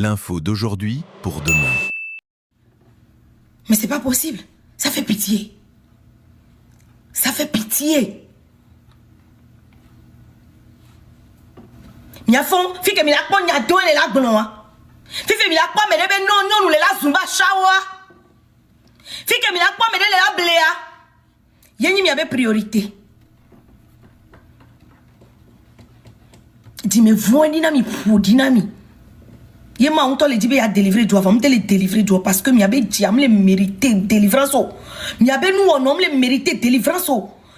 l'info d'aujourd'hui pour demain. Mais c'est pas possible. Ça fait pitié. Ça fait pitié. Mia fond, fi que mi la pon nya don le la gnoa. Fi mi la pon me de be non nous le la zumba shawa. Fi que mi la pon me de le la blea. Yenyi mi avait priorité. Dis me voix dinami pour dinami. Yema on te le dit be a délivrer doit va me te le délivrer doit parce que mi avait dit am le mériter délivrance. Mi avait nous on le mériter délivrance.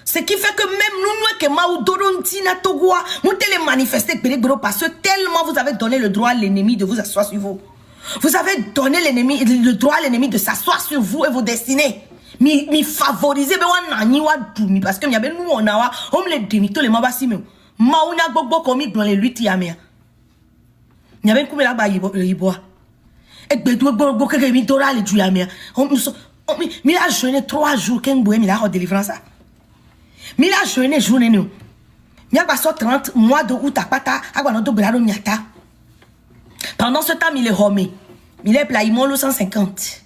Ce qui fait que même nous, que Maou Dorontina Togoa, nous te manifester parce que tellement vous avez donné le droit à l'ennemi de vous asseoir sur vous. Vous avez donné le droit à l'ennemi de s'asseoir sur vous et vos destinées. Mi favoriser parce que nous on a on les demi tous les mabassi mais mauna gbogbo komi dans les luttes yamia. N'y avait comme la ba yiboa. Et bedo gbogbo que mi dora le du yamia. Mi a jeûné 3 jours qu'un boé mi la délivrance. Mi la jeûné journée nous. Mi a passé 30 mois de août à pata à guanodo brado miata. Pendant ce temps mi le homé. Mi le plaimolo 150.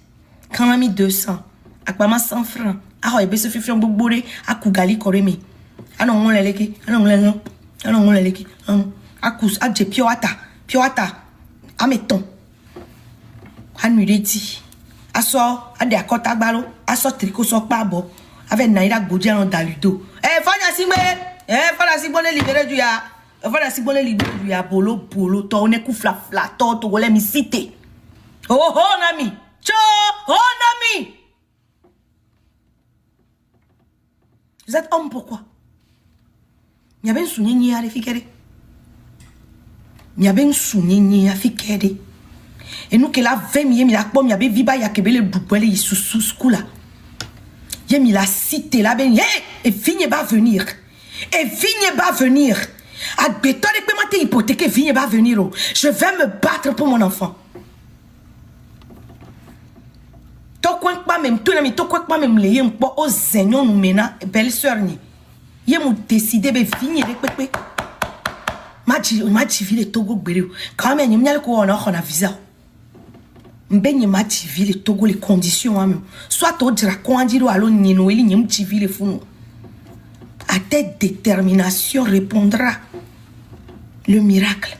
Quand m'a mis 200. Akpama 100 francs. Ah ebe se fifion bobore akugali koremi. Ano on leleki, ano on leleki. Akus adje piota. Ameton. Anureti. Aso ade akota gbalo, aso tricot so pabo. Avec naira godja en daludo. Fanya sigbe libéré du ya. Fanya sigbe libéré du ya bolo to ne ku fla to wole mi cité. Oh nami. Nami. Vous êtes homme pourquoi? Il y avait un souvenir à l'efficacité. Il y avait un souvenir à l'efficacité. Et nous, que la 20 000, il y avait viba, il y avait le double, il sous là. Il y a la cité là, et vigne va venir. À béton, et puis ma hypothèque, vigne va venir. Je vais me battre pour mon enfant. Même les aux zénions nous mena belle sœur ni yé mou décidé be vigner rek ma ville Togo gbere quand même nyal ko on a visa mbenye ma ville Togo les conditions am soit au dira ko andiro alo nyino eli nyem ville funu à tête détermination répondra le miracle.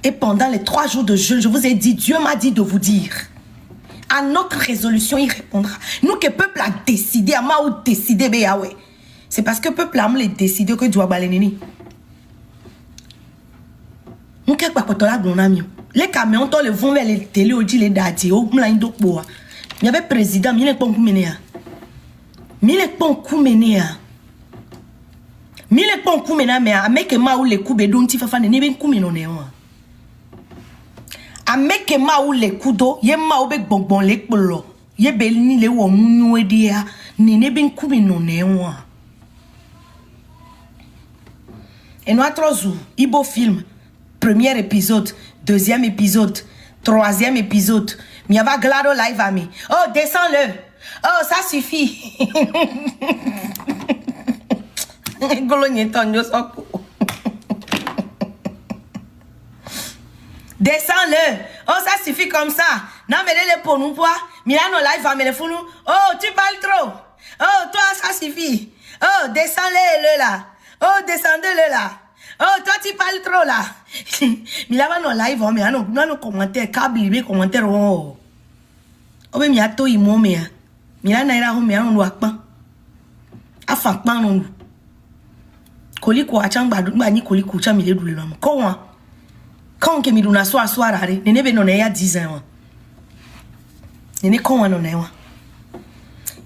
Et pendant les 3 jours de jeûne je vous ai dit, Dieu m'a dit de vous dire à notre résolution, il répondra. Nous que le peuple a décidé, à ma ou décidé, c'est parce que le peuple a décidé que Dieu a baléné. Nous que pas potola gonamio. Les camions le vont vers les télé au dit les dadi au mlaindo boa. Il y avait président, il est pas mené. Mais avec ma ou les coups bedon ti fafa ne ben kumeno ne wa. Ameke ma ou les kudo ye ma ou be bonbon le polo ye belini le wo munu edia ni ne ben kumi no ne wa et notre zou Ibo film premier épisode deuxième épisode troisième épisode mi ava glado live ami oh descends-le oh ça suffit golonye tonyo soko. Descends-le. Oh, ça suffit comme ça. Non, mais les pour nous, quoi. Milano live, mais les fous nous. Oh, tu parles trop. Oh, toi, ça suffit. Oh, descends-le là. Oh, descendez-le là. Oh, toi, tu parles trop là. Milano live, mais non, commentaire, câble, mais commentaire, oh. Oh, mais miato, il m'a mis. Milano, il a mis, on doit pas. Afin, pas, non. Koliko, a chang, ni koliko, chang, il est doulé, non. Comment? Quand que mi duna soir rare nene be non ya 10 ans nene kon non ya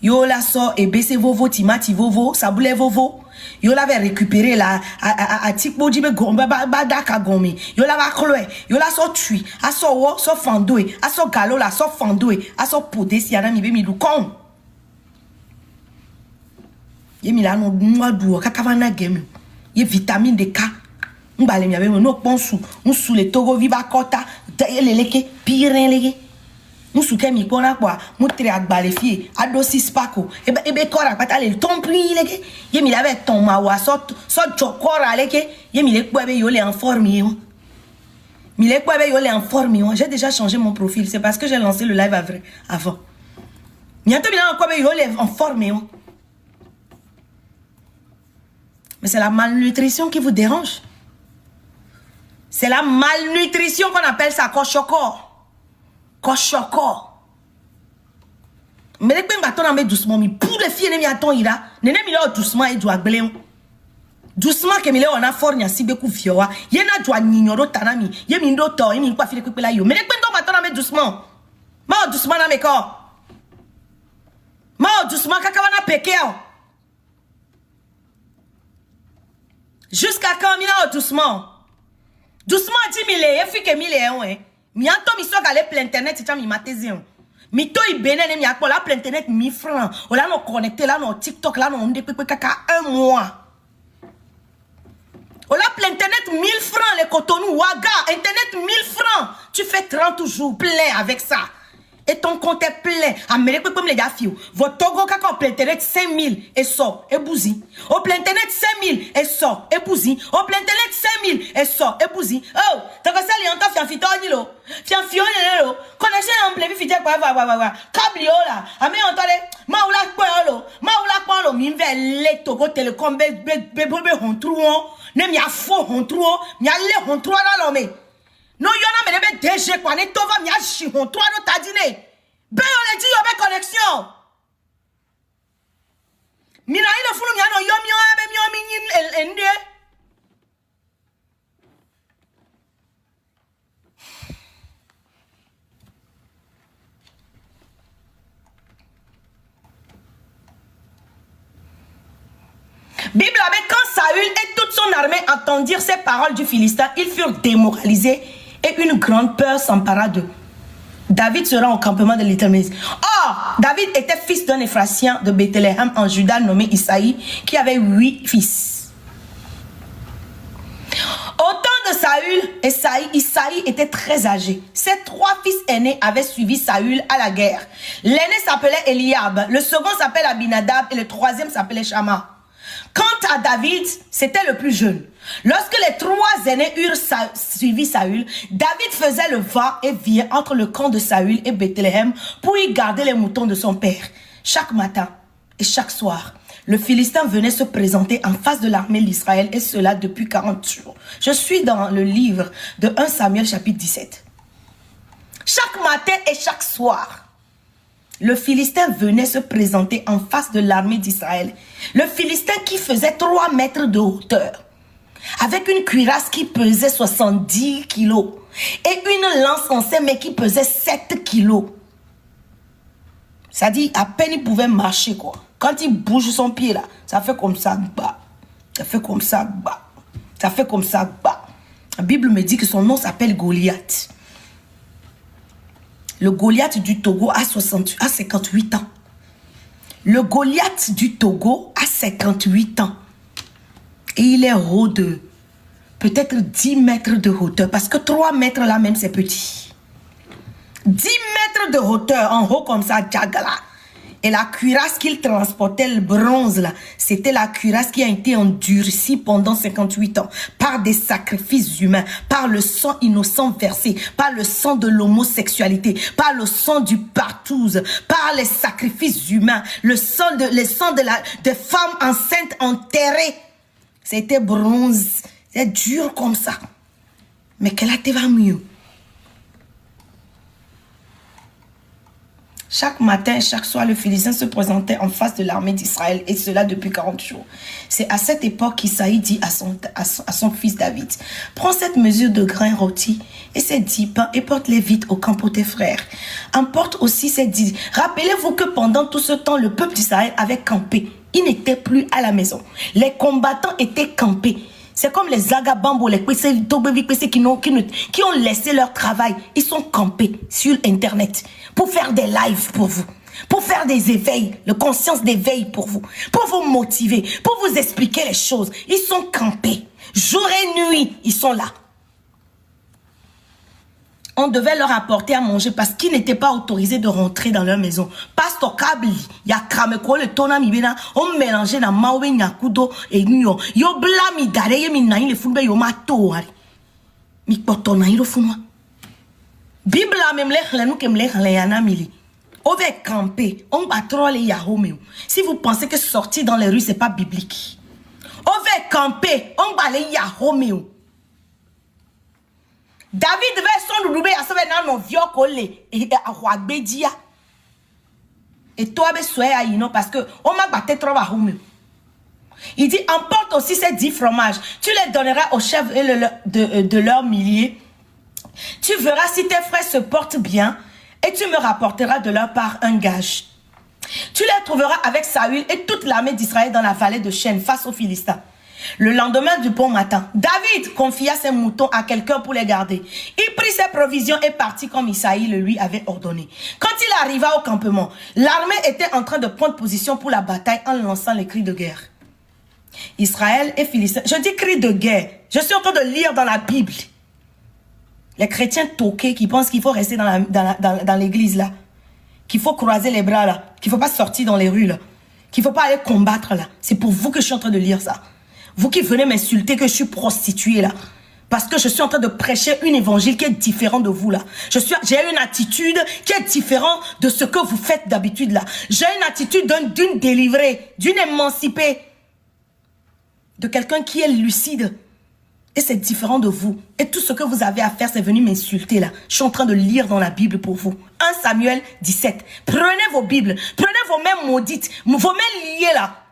yo la so e bese vovo timati vovo saboule vovo yo la va récupérer la a tikbo jibe gomba ba daka gomi yo la va cloé yo la so tui a so wo so fandoe a so galo la so fandoe a so podesi ana mi be mi du kon ye mi la no nwa du kakavana game ye vitamine de K. Mbale mi avait no ponsu sous les Togo viva kota leleke pirin leke musu ke mi pona kwa mutre agbale fie ado sispako ebe kora pata le ton pri leke ye mi lave ton mawa so jokora leke ye mi le po ebe yo le en forme J'ai déjà changé mon profil. C'est parce que j'ai lancé le live avant. Mais c'est la malnutrition qui vous dérange. C'est la malnutrition qu'on appelle ça koshoko. Koshoko. Mais les gens qui doucement, pour les filles, doucement et doucement que mile on a fornya si beku fiowa yena dwa ninyoro tanami ye mi ndo to mi kwa file kwela yo me le kwendo matona me doucement ma doucement na me ko ma doucement kaka wana peke o jusqu'à quand mina doucement 10 000 e fike 1000 e mi anto mi so gale plein internet ta mi matezien mi to ibene ne mi akola plein internet 1000 francs o la no connecté là no TikTok là no onde pepe kaka 1 mois. On a plein internet 1000 francs les cotonou waga internet 1000 francs tu fais 30 jours plein avec ça et ton compte est plein amérique comme les gars filles votre togo kaka plein internet 5000 et sort et bousi au plein internet 5000 et sort et bousi au plein internet 5000 et sort et bousi oh t'as que ça li entend fian fito ni lo fian fio ni lo connaissez en plein fite quoi va câble là amé entendez ma ou la lo mi ve le togo télécom be hon truon ne mi a fo hon truon mi a le hon truon là l'homme non, il y en a mais DG quoi, ne tova mi a chi hon truon no tadine be on le dit yo be connexion mina ina fulu mi ano yo mi ende. Bible avec quand Saül et toute son armée entendirent ces paroles du Philistin, ils furent démoralisés et une grande peur s'empara d'eux. David se rend au campement de l'Éternel. Or, David était fils d'un Éphratien de Bethléem en Juda nommé Isaïe, qui avait 8 fils. Au temps de Saül, Isaïe était très âgé. Ses 3 fils aînés avaient suivi Saül à la guerre. L'aîné s'appelait Eliab, le second s'appelait Abinadab et le troisième s'appelait Shama. Quant à David, c'était le plus jeune. Lorsque les 3 aînés eurent suivi Saül, David faisait le va-et-vient entre le camp de Saül et Bethléem pour y garder les moutons de son père. Chaque matin et chaque soir, le Philistin venait se présenter en face de l'armée d'Israël et cela depuis 40 jours. Je suis dans le livre de 1 Samuel chapitre 17. Chaque matin et chaque soir, le Philistin venait se présenter en face de l'armée d'Israël. Le Philistin qui faisait 3 mètres de hauteur, avec une cuirasse qui pesait 70 kilos et une lance en ses mains qui pesait 7 kilos. Ça dit, à peine il pouvait marcher quoi. Quand il bouge son pied là, ça fait comme ça, bah. Ça fait comme ça, bah. Ça fait comme ça, bah. La Bible me dit que son nom s'appelle Goliath. Le Goliath du Togo a 58 ans. Le Goliath du Togo a 58 ans. Et il est haut de peut-être 10 mètres de hauteur. Parce que 3 mètres là même c'est petit. 10 mètres de hauteur en haut comme ça, Djagala. Et la cuirasse qu'il transportait, le bronze là, c'était la cuirasse qui a été endurcie pendant 58 ans par des sacrifices humains, par le sang innocent versé, par le sang de l'homosexualité, par le sang du partouze, par les sacrifices humains, le sang de femmes enceintes enterrées. C'était bronze, c'est dur comme ça. Mais qu'elle a été mieux. Chaque matin et chaque soir, le Philistin se présentait en face de l'armée d'Israël, et cela depuis 40 jours. C'est à cette époque qu'Isaïe dit à son fils David, « Prends cette mesure de grains rôtis et ces 10 pains et porte-les vite au camp pour tes frères. Emporte aussi ces 10. Rappelez-vous que pendant tout ce temps, le peuple d'Israël avait campé. Il n'était plus à la maison. Les combattants étaient campés. C'est comme les Agabambo, les qui ont laissé leur travail. Ils sont campés sur Internet pour faire des lives pour vous, pour faire des éveils, le conscience d'éveil pour vous motiver, pour vous expliquer les choses. Ils sont campés. Jour et nuit, ils sont là. On devait leur apporter à manger parce qu'ils n'étaient pas autorisés de rentrer dans leur maison. Pastor Kabli, il y a Krameko, le Tona Mibena, on mélangeait dans Mawe, Nyakudo et Nyo. Yo blami gare, ye minaï, le foulbe, yo mato. Mi potona iro funwa. Bible la même les nous que me les yanamili. On va camper, on va trop les yahomeo. Si vous pensez que sortir dans les rues c'est pas biblique. On va camper, on va les yahomeo. David devait son doudou à sauver dans nos vieux collés et à Ouagbedia. Et toi, parce que on m'a battu trop à Houmé. Il dit, emporte aussi ces 10 fromages. Tu les donneras aux chefs de leurs milliers. Tu verras si tes frères se portent bien et tu me rapporteras de leur part un gage. Tu les trouveras avec Saül et toute l'armée d'Israël dans la vallée de Chêne face aux Philistins. Le lendemain du bon matin, David confia ses moutons à quelqu'un pour les garder. Il prit ses provisions et partit comme Isaïe le lui avait ordonné. Quand il arriva au campement, l'armée était en train de prendre position pour la bataille en lançant les cris de guerre. Israël et Philistins. Je dis cris de guerre. Je suis en train de lire dans la Bible. Les chrétiens toqués qui pensent qu'il faut rester dans l'église là. Qu'il faut croiser les bras là. Qu'il ne faut pas sortir dans les rues là. Qu'il ne faut pas aller combattre là. C'est pour vous que je suis en train de lire ça. Vous qui venez m'insulter que je suis prostituée là. Parce que je suis en train de prêcher un évangile qui est différent de vous là. J'ai une attitude qui est différente de ce que vous faites d'habitude là. J'ai une attitude d'une délivrée, d'une émancipée. De quelqu'un qui est lucide. Et c'est différent de vous. Et tout ce que vous avez à faire, c'est venir m'insulter là. Je suis en train de lire dans la Bible pour vous. 1 Samuel 17. Prenez vos Bibles. Prenez vos mains maudites. Vos mains liées là.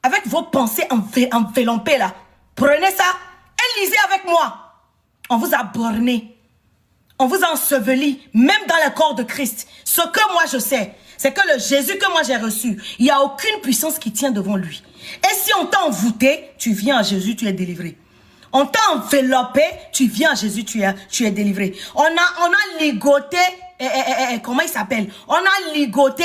Avec vos pensées enveloppées là. Prenez ça et lisez avec moi. On vous a borné. On vous a enseveli. Même dans le corps de Christ. Ce que moi je sais, c'est que le Jésus que moi j'ai reçu, il n'y a aucune puissance qui tient devant lui. Et si on t'a envoûté, tu viens à Jésus, tu es délivré. On t'a enveloppé, tu viens à Jésus, tu es délivré. On a ligoté, comment il s'appelle? On a ligoté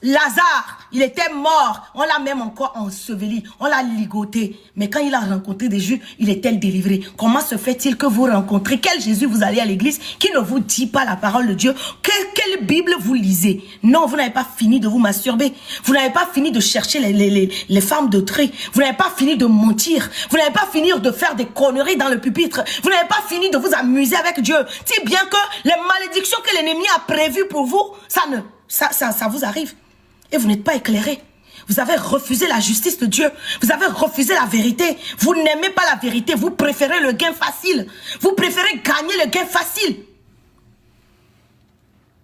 Lazare. Il était mort. On l'a même encore enseveli. On l'a ligoté. Mais quand il a rencontré des Juifs, il était délivré. Comment se fait-il que vous rencontrez? Quel Jésus vous allez à l'église qui ne vous dit pas la parole de Dieu? Quelle Bible vous lisez? Non, vous n'avez pas fini de vous masturber. Vous n'avez pas fini de chercher les femmes de tri. Vous n'avez pas fini de mentir. Vous n'avez pas fini de faire des conneries dans le pupitre. Vous n'avez pas fini de vous amuser avec Dieu. Si bien que les malédictions que l'ennemi a prévues pour vous, ça vous arrive. Et vous n'êtes pas éclairé. Vous avez refusé la justice de Dieu. Vous avez refusé la vérité. Vous n'aimez pas la vérité. Vous préférez le gain facile. Vous préférez gagner le gain facile.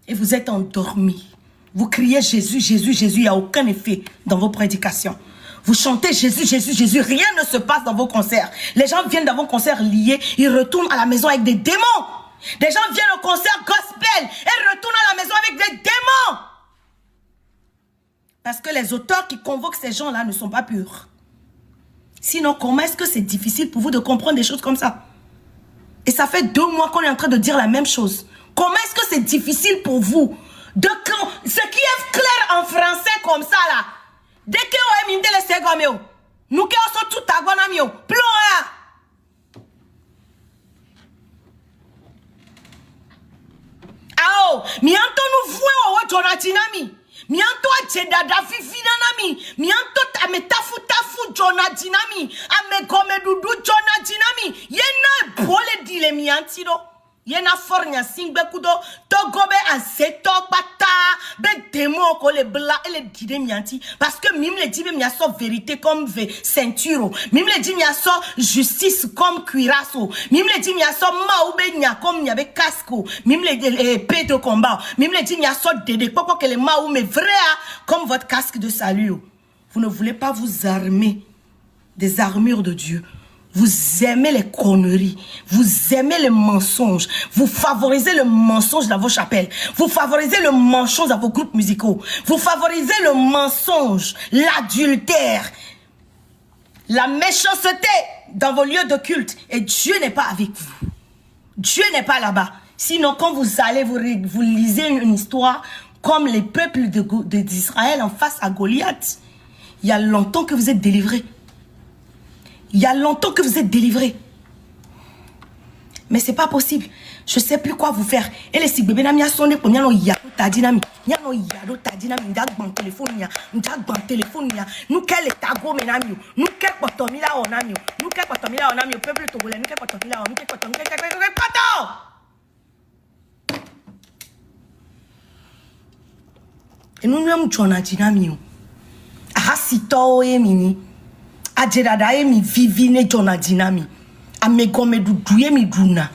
Et vous êtes endormi. Vous criez Jésus, Jésus, Jésus. Il n'y a aucun effet dans vos prédications. Vous chantez Jésus, Jésus, Jésus. Rien ne se passe dans vos concerts. Les gens viennent dans vos concerts liés. Ils retournent à la maison avec des démons. Des gens viennent au concert gospel et retournent à la maison avec des démons. Parce que les auteurs qui convoquent ces gens-là ne sont pas purs. Sinon, comment est-ce que c'est difficile pour vous de comprendre des choses comme ça? Et ça fait 2 mois qu'on est en train de dire la même chose. Comment est-ce que c'est difficile pour vous de... Ce qui est clair en français comme ça là. Dès que vous avez mis les secondes, nous qui sommes tout à gonamio, plomb. Ah, mi anto nous voyons au Jonatinami. Mi anto a djedada fifinanami. Mi anto a me tafu Jonatinami. A me gome dudu Jonatinami. Yena bole dile mi antino. Yena fornya singbe kudo. Togobe a seto pata. Be demo ko le bla et le dide mi anti. Parce que mim le dit mi a so vérité comme ceinture. Mim le dit mi a so justice comme cuirasso. Mim le dit mi a so maoube nya comme mi avec casque. Mim le épée de combat. Mim le dit mi a so dede popo que le maoube vrai comme votre casque de salut. Vous ne voulez pas vous armer des armures de Dieu. Vous aimez les conneries, vous aimez les mensonges, vous favorisez le mensonge dans vos chapelles, vous favorisez le mensonge dans vos groupes musicaux, vous favorisez le mensonge, l'adultère, la méchanceté dans vos lieux de culte. Et Dieu n'est pas avec vous. Dieu n'est pas là-bas. Sinon, quand vous allez, vous lisez une histoire comme les peuples d'Israël en face à Goliath. Il y a longtemps que vous êtes délivrés. Il y a longtemps que vous êtes délivrés. Mais c'est pas possible. Je sais plus quoi vous faire. Et les sigbébé n'a pas sonné pour nous yado ta dynamique. Nous yado ta dynamique. Nous avons téléphone. Nous avons téléphone. Nous quel est ta go menamio. Nous quel potomi la onamio. Nous on a mis au peuple togolais. Et nous sommes John Dinami. Ahasito emini. Ajedada emi vivine John Dinami. Amegome duduye mi duna.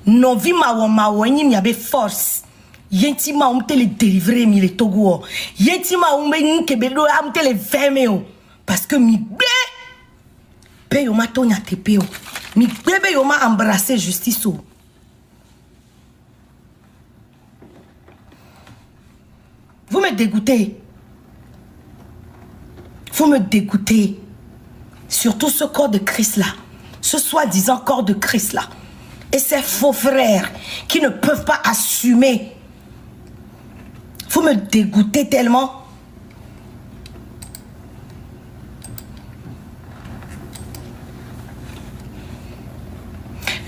Novi mawo ni mi abe force. Yenti ma umte le délivrer mi le Togo. Yenti ma umbe ni kebedo amte le vermeo. Parce que mi blé. Paye ma tonya te peo. Mi bébé yo ma embrasser justice. Vous me dégoûtez. Vous me dégoûtez. Surtout ce corps de Christ là. Ce soi-disant corps de Christ là. Et ces faux frères qui ne peuvent pas assumer. Vous me dégoûtez tellement.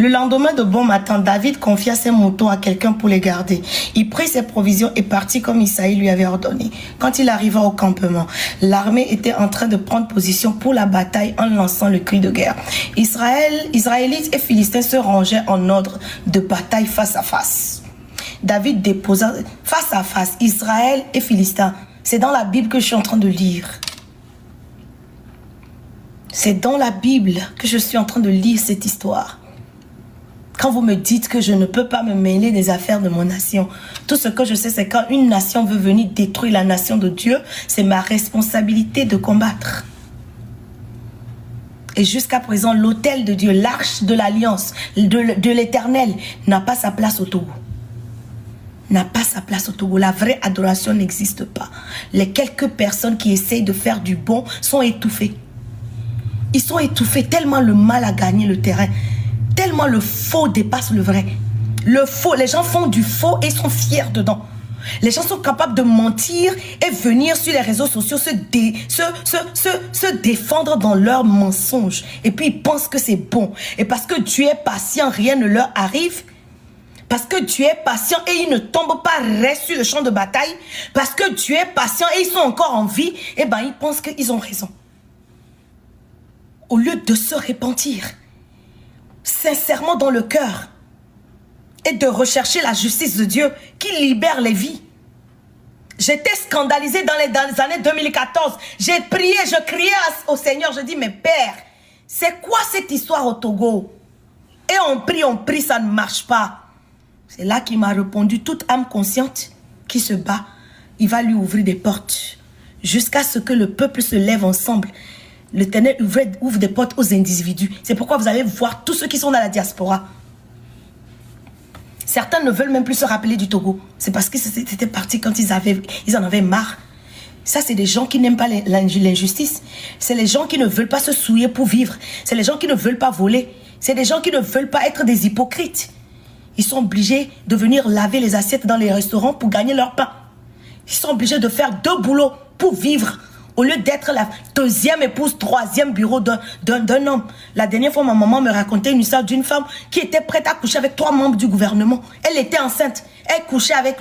Le lendemain de bon matin, David confia ses moutons à quelqu'un pour les garder. Il prit ses provisions et partit comme Isaïe lui avait ordonné. Quand il arriva au campement, l'armée était en train de prendre position pour la bataille en lançant le cri de guerre. Israélites et Philistins se rangeaient en ordre de bataille face à face. David déposa face à face Israël et Philistins. C'est dans la Bible que je suis en train de lire. C'est dans la Bible que je suis en train de lire cette histoire. Quand vous me dites que je ne peux pas me mêler des affaires de mon nation, tout ce que je sais, c'est quand une nation veut venir détruire la nation de Dieu, c'est ma responsabilité de combattre. Et jusqu'à présent, l'autel de Dieu, l'arche de l'alliance, de l'Éternel, n'a pas sa place au Togo. N'a pas sa place au Togo. La vraie adoration n'existe pas. Les quelques personnes qui essayent de faire du bon sont étouffées. Ils sont étouffés tellement le mal a gagné le terrain. Tellement le faux dépasse le vrai. Le faux, les gens font du faux et sont fiers dedans. Les gens sont capables de mentir et venir sur les réseaux sociaux se défendre dans leurs mensonges. Et puis ils pensent que c'est bon. Et parce que tu es patient, rien ne leur arrive. Parce que tu es patient et ils ne tombent pas restent sur le champ de bataille. Parce que tu es patient et ils sont encore en vie. Et ben ils pensent qu'ils ont raison. Au lieu de se repentir sincèrement dans le cœur et de rechercher la justice de Dieu qui libère les vies. J'étais scandalisée dans les années 2014. J'ai prié, je criais au Seigneur. Je dis, mais Père, c'est quoi cette histoire au Togo? Et on prie, ça ne marche pas. C'est là qu'il m'a répondu, toute âme consciente qui se bat, il va lui ouvrir des portes jusqu'à ce que le peuple se lève ensemble. L'Éternel ouvre des portes aux individus. C'est pourquoi vous allez voir tous ceux qui sont dans la diaspora. Certains ne veulent même plus se rappeler du Togo. C'est parce que c'était parti quand ils en avaient marre. Ça, c'est des gens qui n'aiment pas l'injustice. C'est les gens qui ne veulent pas se souiller pour vivre. C'est les gens qui ne veulent pas voler. C'est des gens qui ne veulent pas être des hypocrites. Ils sont obligés de venir laver les assiettes dans les restaurants pour gagner leur pain. Ils sont obligés de faire 2 boulots pour vivre. Au lieu d'être la 2e épouse, 3e bureau d'un homme. La dernière fois, ma maman me racontait une histoire d'une femme qui était prête à coucher avec 3 membres du gouvernement. Elle était enceinte. Elle couchait avec,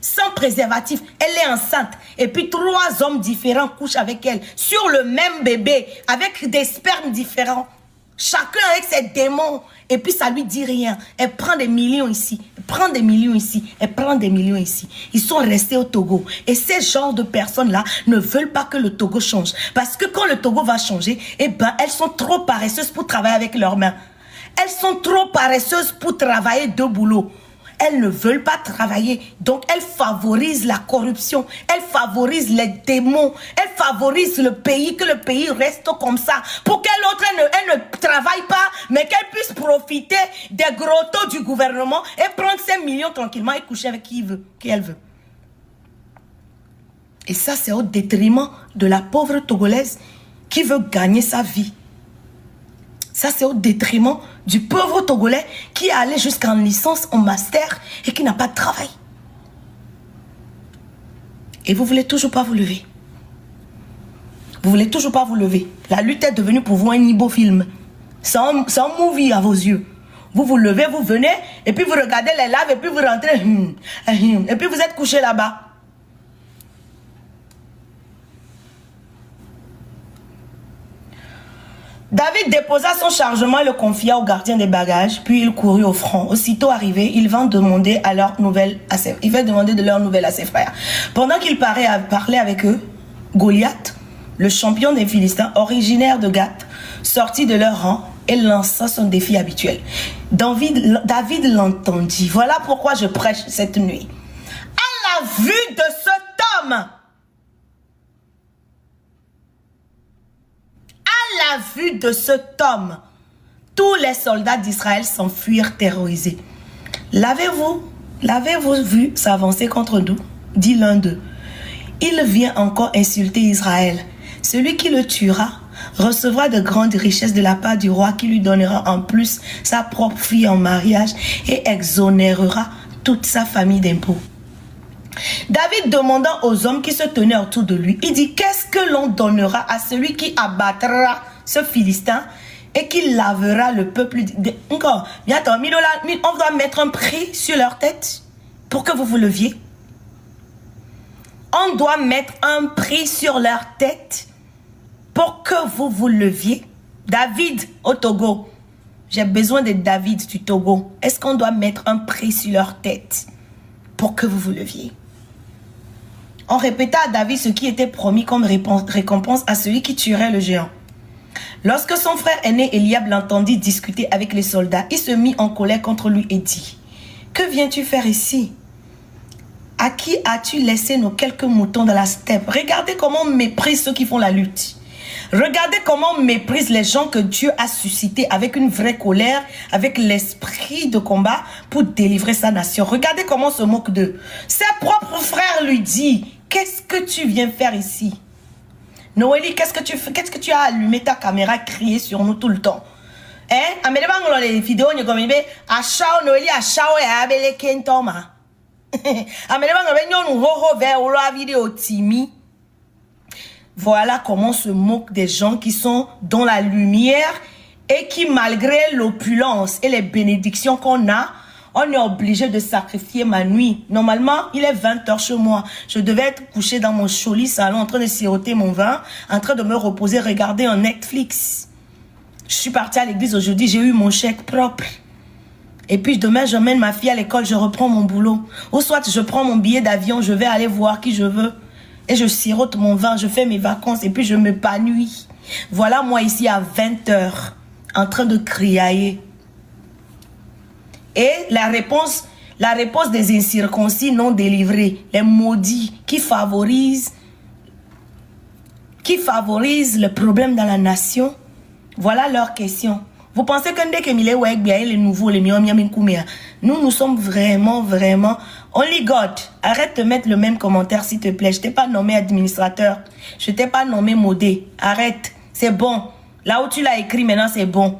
sans préservatif. Elle est enceinte. Et puis 3 hommes différents couchent avec elle. Sur le même bébé. Avec des spermes différents. Chacun avec ses démons. Et puis ça lui dit rien. Elle prend des millions ici. Elle prend des millions ici. Elle prend des millions ici. Ils sont restés au Togo. Et ces genres de personnes-là ne veulent pas que le Togo change. Parce que quand le Togo va changer, eh ben, elles sont trop paresseuses pour travailler avec leurs mains. Elles sont trop paresseuses pour travailler 2 boulots. Elles ne veulent pas travailler. Donc, elles favorisent la corruption. Elles favorisent les démons. Elles favorisent le pays, que le pays reste comme ça. Pour qu'elle autre, elle ne travaille pas, mais qu'elle puisse profiter des gros taux du gouvernement et prendre ses millions tranquillement et coucher avec qui elle veut. Et ça, c'est au détriment de la pauvre Togolaise qui veut gagner sa vie. Ça, c'est au détriment du pauvre Togolais qui est allé jusqu'en licence, en master et qui n'a pas de travail. Et vous voulez toujours pas vous lever. Vous voulez toujours pas vous lever. La lutte est devenue pour vous un beau film. C'est un movie à vos yeux. Vous vous levez, vous venez, et puis vous regardez les lives, et puis vous rentrez. Et puis vous êtes couché là-bas. David déposa son chargement et le confia au gardien des bagages, puis il courut au front. Aussitôt arrivé, il vint demander de leurs nouvelles à ses frères. Pendant qu'il parlait avec eux, Goliath, le champion des Philistins, originaire de Gath, sortit de leur rang et lança son défi habituel. David l'entendit. Voilà pourquoi je prêche cette nuit. À la vue de cet homme, à la vue de cet homme, tous les soldats d'Israël s'enfuirent terrorisés. L'avez-vous vu s'avancer contre nous? Dit l'un d'eux. Il vient encore insulter Israël. Celui qui le tuera recevra de grandes richesses de la part du roi qui lui donnera en plus sa propre fille en mariage et exonérera toute sa famille d'impôts. David demandant aux hommes qui se tenaient autour de lui, il dit: qu'est-ce que l'on donnera à celui qui abattra ce Philistin et qui lavera le peuple? Encore, on doit mettre un prix sur leur tête pour que vous vous leviez. On doit mettre un prix sur leur tête pour que vous vous leviez. David au Togo, j'ai besoin de David du Togo. Est-ce qu'on doit mettre un prix sur leur tête pour que vous vous leviez? On répéta à David ce qui était promis comme récompense à celui qui tuerait le géant. Lorsque son frère aîné Eliab l'entendit discuter avec les soldats, il se mit en colère contre lui et dit: que viens-tu faire ici? À qui as-tu laissé nos quelques moutons dans la steppe? Regardez comment on méprise ceux qui font la lutte. Regardez comment on méprise les gens que Dieu a suscités avec une vraie colère, avec l'esprit de combat pour délivrer sa nation. Regardez comment on se moque d'eux. Ses propres frères lui disent: qu'est-ce que tu viens faire ici? Noélie, qu'est-ce que tu as allumé ta caméra, crié sur nous tout le temps? Hein? Les vidéos, Noélie, voilà comment on se moque des gens qui sont dans la lumière et qui, malgré l'opulence et les bénédictions qu'on a, on est obligé de sacrifier ma nuit. Normalement, il est 20h chez moi. Je devais être couché dans mon joli salon en train de siroter mon vin, en train de me reposer, regarder un Netflix. Je suis partie à l'église aujourd'hui, j'ai eu mon chèque propre. Et puis demain, j'emmène ma fille à l'école, je reprends mon boulot. Ou soit je prends mon billet d'avion, je vais aller voir qui je veux. Et je sirote mon vin, je fais mes vacances et puis je m'épanouis. Voilà moi ici à 20h, en train de criailler. Et la réponse des incirconcis non délivrés, les maudits qui favorisent le problème dans la nation, voilà leur question. Vous pensez que dès que les nouveaux, les nous sommes vraiment, only God. Arrête de mettre le même commentaire s'il te plaît. Je t'ai pas nommé administrateur. Je t'ai pas nommé modé. Arrête. C'est bon. Là où tu l'as écrit maintenant, c'est bon.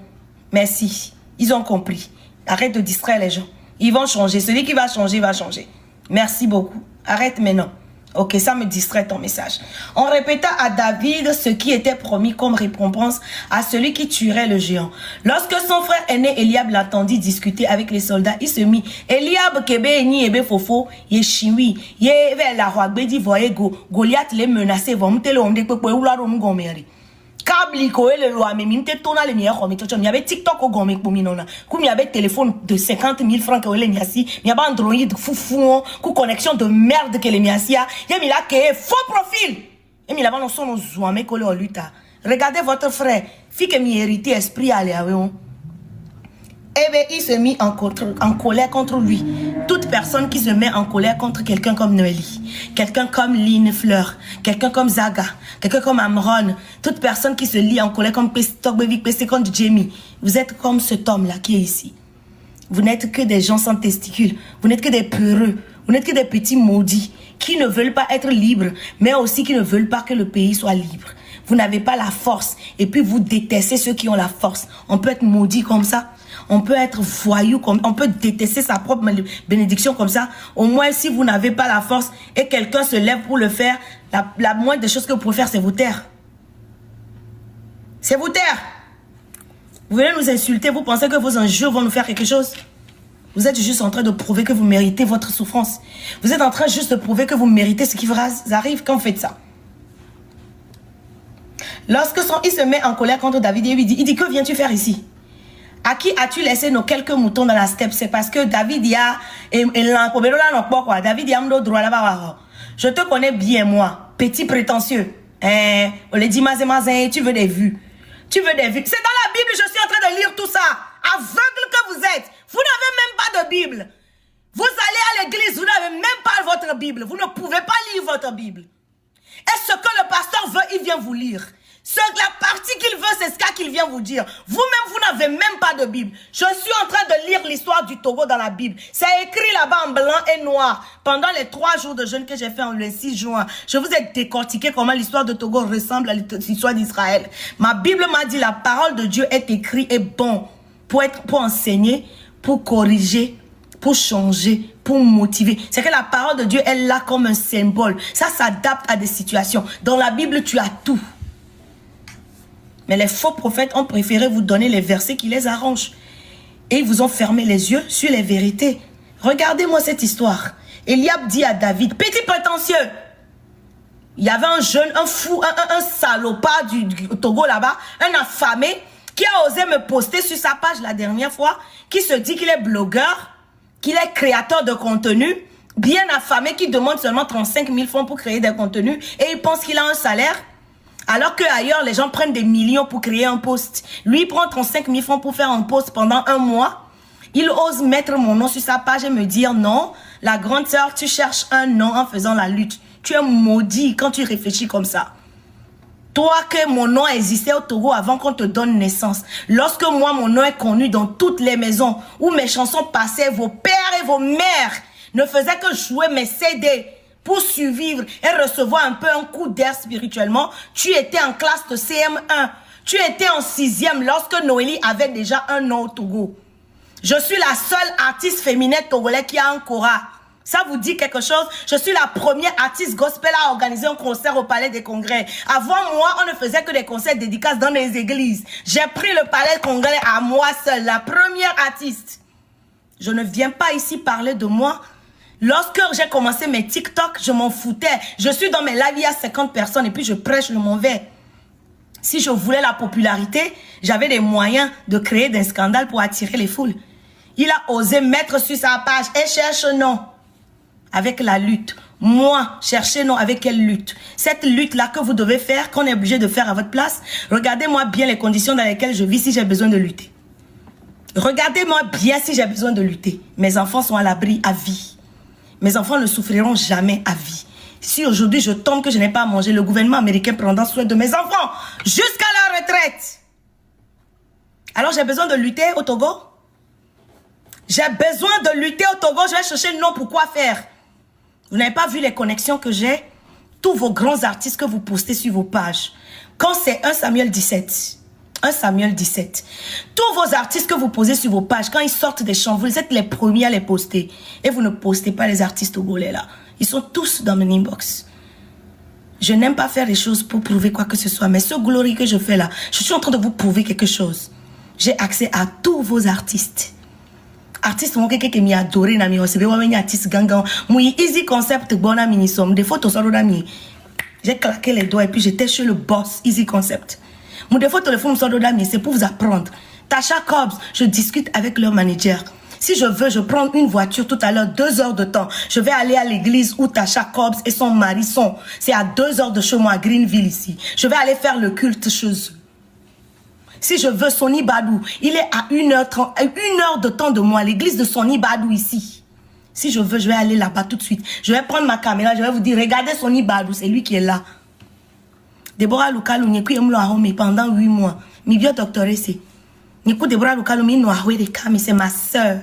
Merci. Ils ont compris. Arrête de distraire les gens. Ils vont changer. Celui qui va changer, va changer. Merci beaucoup. Arrête maintenant. Ok, ça me distrait ton message. On répéta à David ce qui était promis comme récompense à celui qui tuerait le géant. Lorsque son frère aîné Eliab l'entendit discuter avec les soldats, il se mit. Eliab kebe ni ebe fofo ye chiwi ye ve la roi di voye Goliath les menacé vont tele on de pepe ula rom gomeri. Câble ko le loi mais minte tona le mier ko mi to mi avait TikTok au gomé pour minona. Ku mi avait téléphone de 50 000 francs que le miasi, mi avait Android foufou, ku connexion de merde que le miasia, ya mi la que faux profil. Et mi la ba no son no zoame ko le luta. Regardez votre frère, fi que mi hérité esprit aller avec on. Eh bien, il se mit en colère contre lui. Toute personne qui se met en colère contre quelqu'un comme Noélie, quelqu'un comme Line Fleur, quelqu'un comme Zaga, quelqu'un comme Amron, toute personne qui se lie en colère comme contre Jamie, vous êtes comme cet homme-là qui est ici. Vous n'êtes que des gens sans testicules, vous n'êtes que des peureux, vous n'êtes que des petits maudits qui ne veulent pas être libres, mais aussi qui ne veulent pas que le pays soit libre. Vous n'avez pas la force et puis vous détestez ceux qui ont la force. On peut être maudit comme ça. On peut être voyou, on peut détester sa propre bénédiction comme ça. Au moins, si vous n'avez pas la force et quelqu'un se lève pour le faire, la moindre des choses que vous pouvez faire, c'est vous taire. C'est vous taire. Vous venez nous insulter, vous pensez que vos injures vont nous faire quelque chose? Vous êtes juste en train de prouver que vous méritez votre souffrance. Vous êtes en train juste de prouver que vous méritez ce qui vous arrive quand vous faites ça. Lorsque il se met en colère contre David, il dit que viens-tu faire ici? À qui as-tu laissé nos quelques moutons dans la steppe? C'est parce que David y a... David y a un droit là-bas. Je te connais bien, moi. Petit prétentieux. On les dit, tu veux des vues. Tu veux des vues. C'est dans la Bible, je suis en train de lire tout ça. Aveugle que vous êtes. Vous n'avez même pas de Bible. Vous allez à l'église, vous n'avez même pas votre Bible. Vous ne pouvez pas lire votre Bible. Et ce que le pasteur veut, il vient vous lire. La partie qu'il veut, c'est ce qu'il vient vous dire. Vous-même, vous n'avez même pas de Bible. Je suis en train de lire l'histoire du Togo dans la Bible. C'est écrit là-bas en blanc et noir. Pendant les 3 jours de jeûne que j'ai fait le 6 juin, je vous ai décortiqué comment l'histoire de Togo ressemble à l'histoire d'Israël. Ma Bible m'a dit la parole de Dieu est écrite et bon pour enseigner, pour corriger, pour changer, pour motiver. C'est que la parole de Dieu est là comme un symbole. Ça s'adapte à des situations. Dans la Bible, tu as tout. Mais les faux prophètes ont préféré vous donner les versets qui les arrangent. Et ils vous ont fermé les yeux sur les vérités. Regardez-moi cette histoire. Eliab dit à David, petit prétentieux. Il y avait un jeune, un fou, un salopard du Togo là-bas, un affamé, qui a osé me poster sur sa page la dernière fois, qui se dit qu'il est blogueur, qu'il est créateur de contenu, bien affamé, qui demande seulement 35 000 francs pour créer des contenus, et il pense qu'il a un salaire. Alors qu'ailleurs, les gens prennent des millions pour créer un post. Lui, il prend 35 000 francs pour faire un post pendant 1 mois. Il ose mettre mon nom sur sa page et me dire non, la grande sœur, tu cherches un nom en faisant la lutte. Tu es maudit quand tu réfléchis comme ça. Toi, que mon nom existait au Togo avant qu'on te donne naissance. Lorsque moi, mon nom est connu dans toutes les maisons où mes chansons passaient, vos pères et vos mères ne faisaient que jouer mes CD. Pour survivre et recevoir un peu un coup d'air spirituellement, tu étais en classe de CM1. Tu étais en 6e lorsque Noélie avait déjà un nom au Togo. Je suis la seule artiste féminine togolaise qui a un kora. Ça vous dit quelque chose? Je suis la première artiste gospel à organiser un concert au Palais des Congrès. Avant moi, on ne faisait que des concerts dédicaces dans les églises. J'ai pris le Palais des Congrès à moi seule, la première artiste. Je ne viens pas ici parler de moi. Lorsque j'ai commencé mes TikTok, je m'en foutais. Je suis dans mes lives, il y a 50 personnes et puis je prêche le mauvais. Si je voulais la popularité, j'avais des moyens de créer des scandales pour attirer les foules. Il a osé mettre sur sa page et cherche non avec la lutte. Moi, cherchez non avec quelle lutte? Cette lutte-là que vous devez faire, qu'on est obligé de faire à votre place, regardez-moi bien les conditions dans lesquelles je vis si j'ai besoin de lutter. Regardez-moi bien si j'ai besoin de lutter. Mes enfants sont à l'abri à vie. Mes enfants ne souffriront jamais à vie. Si aujourd'hui je tombe que je n'ai pas à manger, le gouvernement américain prendra soin de mes enfants jusqu'à la retraite. Alors j'ai besoin de lutter au Togo. J'ai besoin de lutter au Togo. Je vais chercher le nom pour quoi faire. Vous n'avez pas vu les connexions que j'ai? Tous vos grands artistes que vous postez sur vos pages. Quand c'est 1 Samuel 17... 1 Samuel 17. Tous vos artistes que vous posez sur vos pages, quand ils sortent des chants, vous êtes les premiers à les poster. Et vous ne postez pas les artistes togolais là. Ils sont tous dans mon inbox. Je n'aime pas faire les choses pour prouver quoi que ce soit. Mais ce glory que je fais là, je suis en train de vous prouver quelque chose. J'ai accès à tous vos artistes. Artistes moi quelqu'un qui m'a adoré na mi osebe wa menya artiste gangan. Moi easy concept bona mini somme des photos sur mi. J'ai claqué les doigts et puis j'étais chez le boss Easy Concept. Mon défaut téléphone c'est pour vous apprendre. Tasha Cobbs, je discute avec leur manager. Si je veux, je prends une voiture tout à l'heure, 2 heures de temps. Je vais aller à l'église où Tasha Cobbs et son mari sont. C'est à 2 heures de chez moi, à Greenville ici. Je vais aller faire le culte chez eux. Si je veux, Sonny Badou, il est à 1h30, 1 heure de temps de moi, l'église de Sonny Badou ici. Si je veux, je vais aller là-bas tout de suite. Je vais prendre ma caméra, je vais vous dire, regardez Sonny Badou, c'est lui qui est là. Deborah Lukalu n'y a pas pendant 8 mois. Mi bio doctoré c'est. Niku Deborah Lukalu mi no ahwe de kami c'est ma sœur.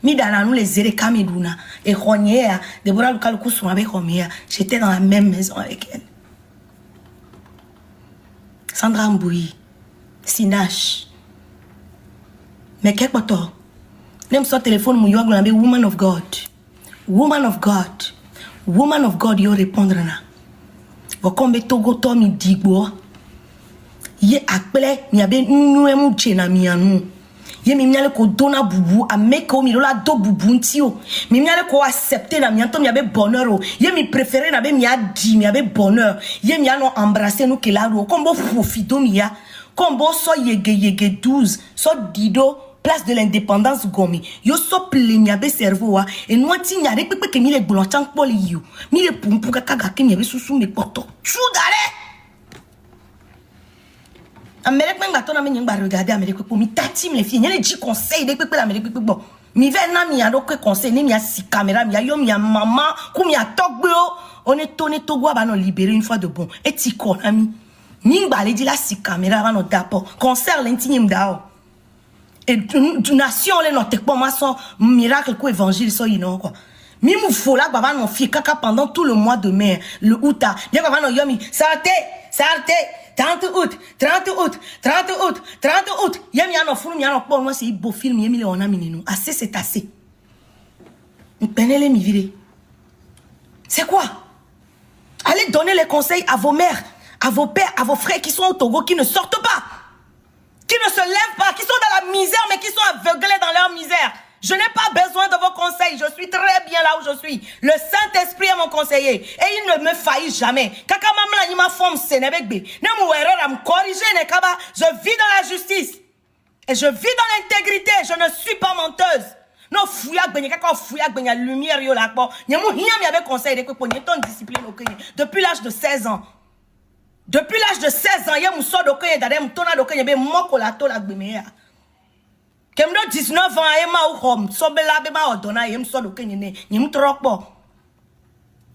Mi dana nous les zere kami duna. Et Ronier, Deborah Lukalu kusu avec Ronier. J'étais dans la même maison avec elle. Sandra Mboui, Sinash. Mais quelque part, même son téléphone mou yoga be woman of God. Woman of God. Woman of God yo répondre na. Wakombe Togo to mi digbo. Ye akpele mi abe nnu emu chena mi anu. Ye mi miale ko dona bubu a meko mi la do bubu ntio. Mi miale ko accepter na mi anto mi abe bonheur o. Ye mi préféré na be mi a di mi abe bonheur. Ye mi a non embrasser nous que la ro. Kombo profito mi ya. Kombo so yege 12 so dido place de l'indépendance gomi. Yo so plenya be cerveau wa et no ti nya de pepe ke mi le gbolo chan poli yo. Mi le pumpu ka kaga ke mi be susu me poto. Chudare. Amérique même gâteau na me nyimba regarder Amérique pour mi tati me filles, nyele di conseil de pepe l'Amérique bon. Mi ve na mi ado que conseil ni mi a si caméra mi a yo mi a maman ku mi a togbo. On est togo ba non libérer une fois de bon. Et ti kon ami. Nyimba le di la si caméra ba non dapo. Concert l'intime dao. Et nation les note pas moi son miracle ko évangile so yino quoi. Mi mou fola baba non fi kaka pendant tout le mois de mai, le août. Bien baba non yomi, santé. 30 août, 30 août, 30 août, 30 août. Yemi ano funu mi ano po moi c'est beau film yemi le ona minenu. Assez c'est assez. M'penele mi vire. C'est quoi? Allez donner les conseils à vos mères, à vos pères, à vos frères qui sont au Togo, qui ne sortent pas, qui ne se lèvent pas, qui sont dans la misère mais qui sont aveuglés dans leur misère. Je n'ai pas besoin de vos conseils. Je suis très bien là où je suis. Le Saint-Esprit est mon conseiller. Et il ne me faillit jamais. Kaka mamla il m'a forme sénébekbe. Ne mouereur à me corriger nekaba. Je vis dans la justice. Et je vis dans l'intégrité. Je ne suis pas menteuse. Non fouyak benye kaka fouyak benye lumière yo la ko. Nyemu hiam y avait conseil de ko ponye ton discipline okenye. Depuis l'âge de 16 ans. Depuis l'âge de 16 ans, yemu so dokenye dade mtona dokenye be moko la to la gbemeya. Kemdo 19 ans et ma ou hom sobela be ma odona yem so doke nyene nyem trokpo.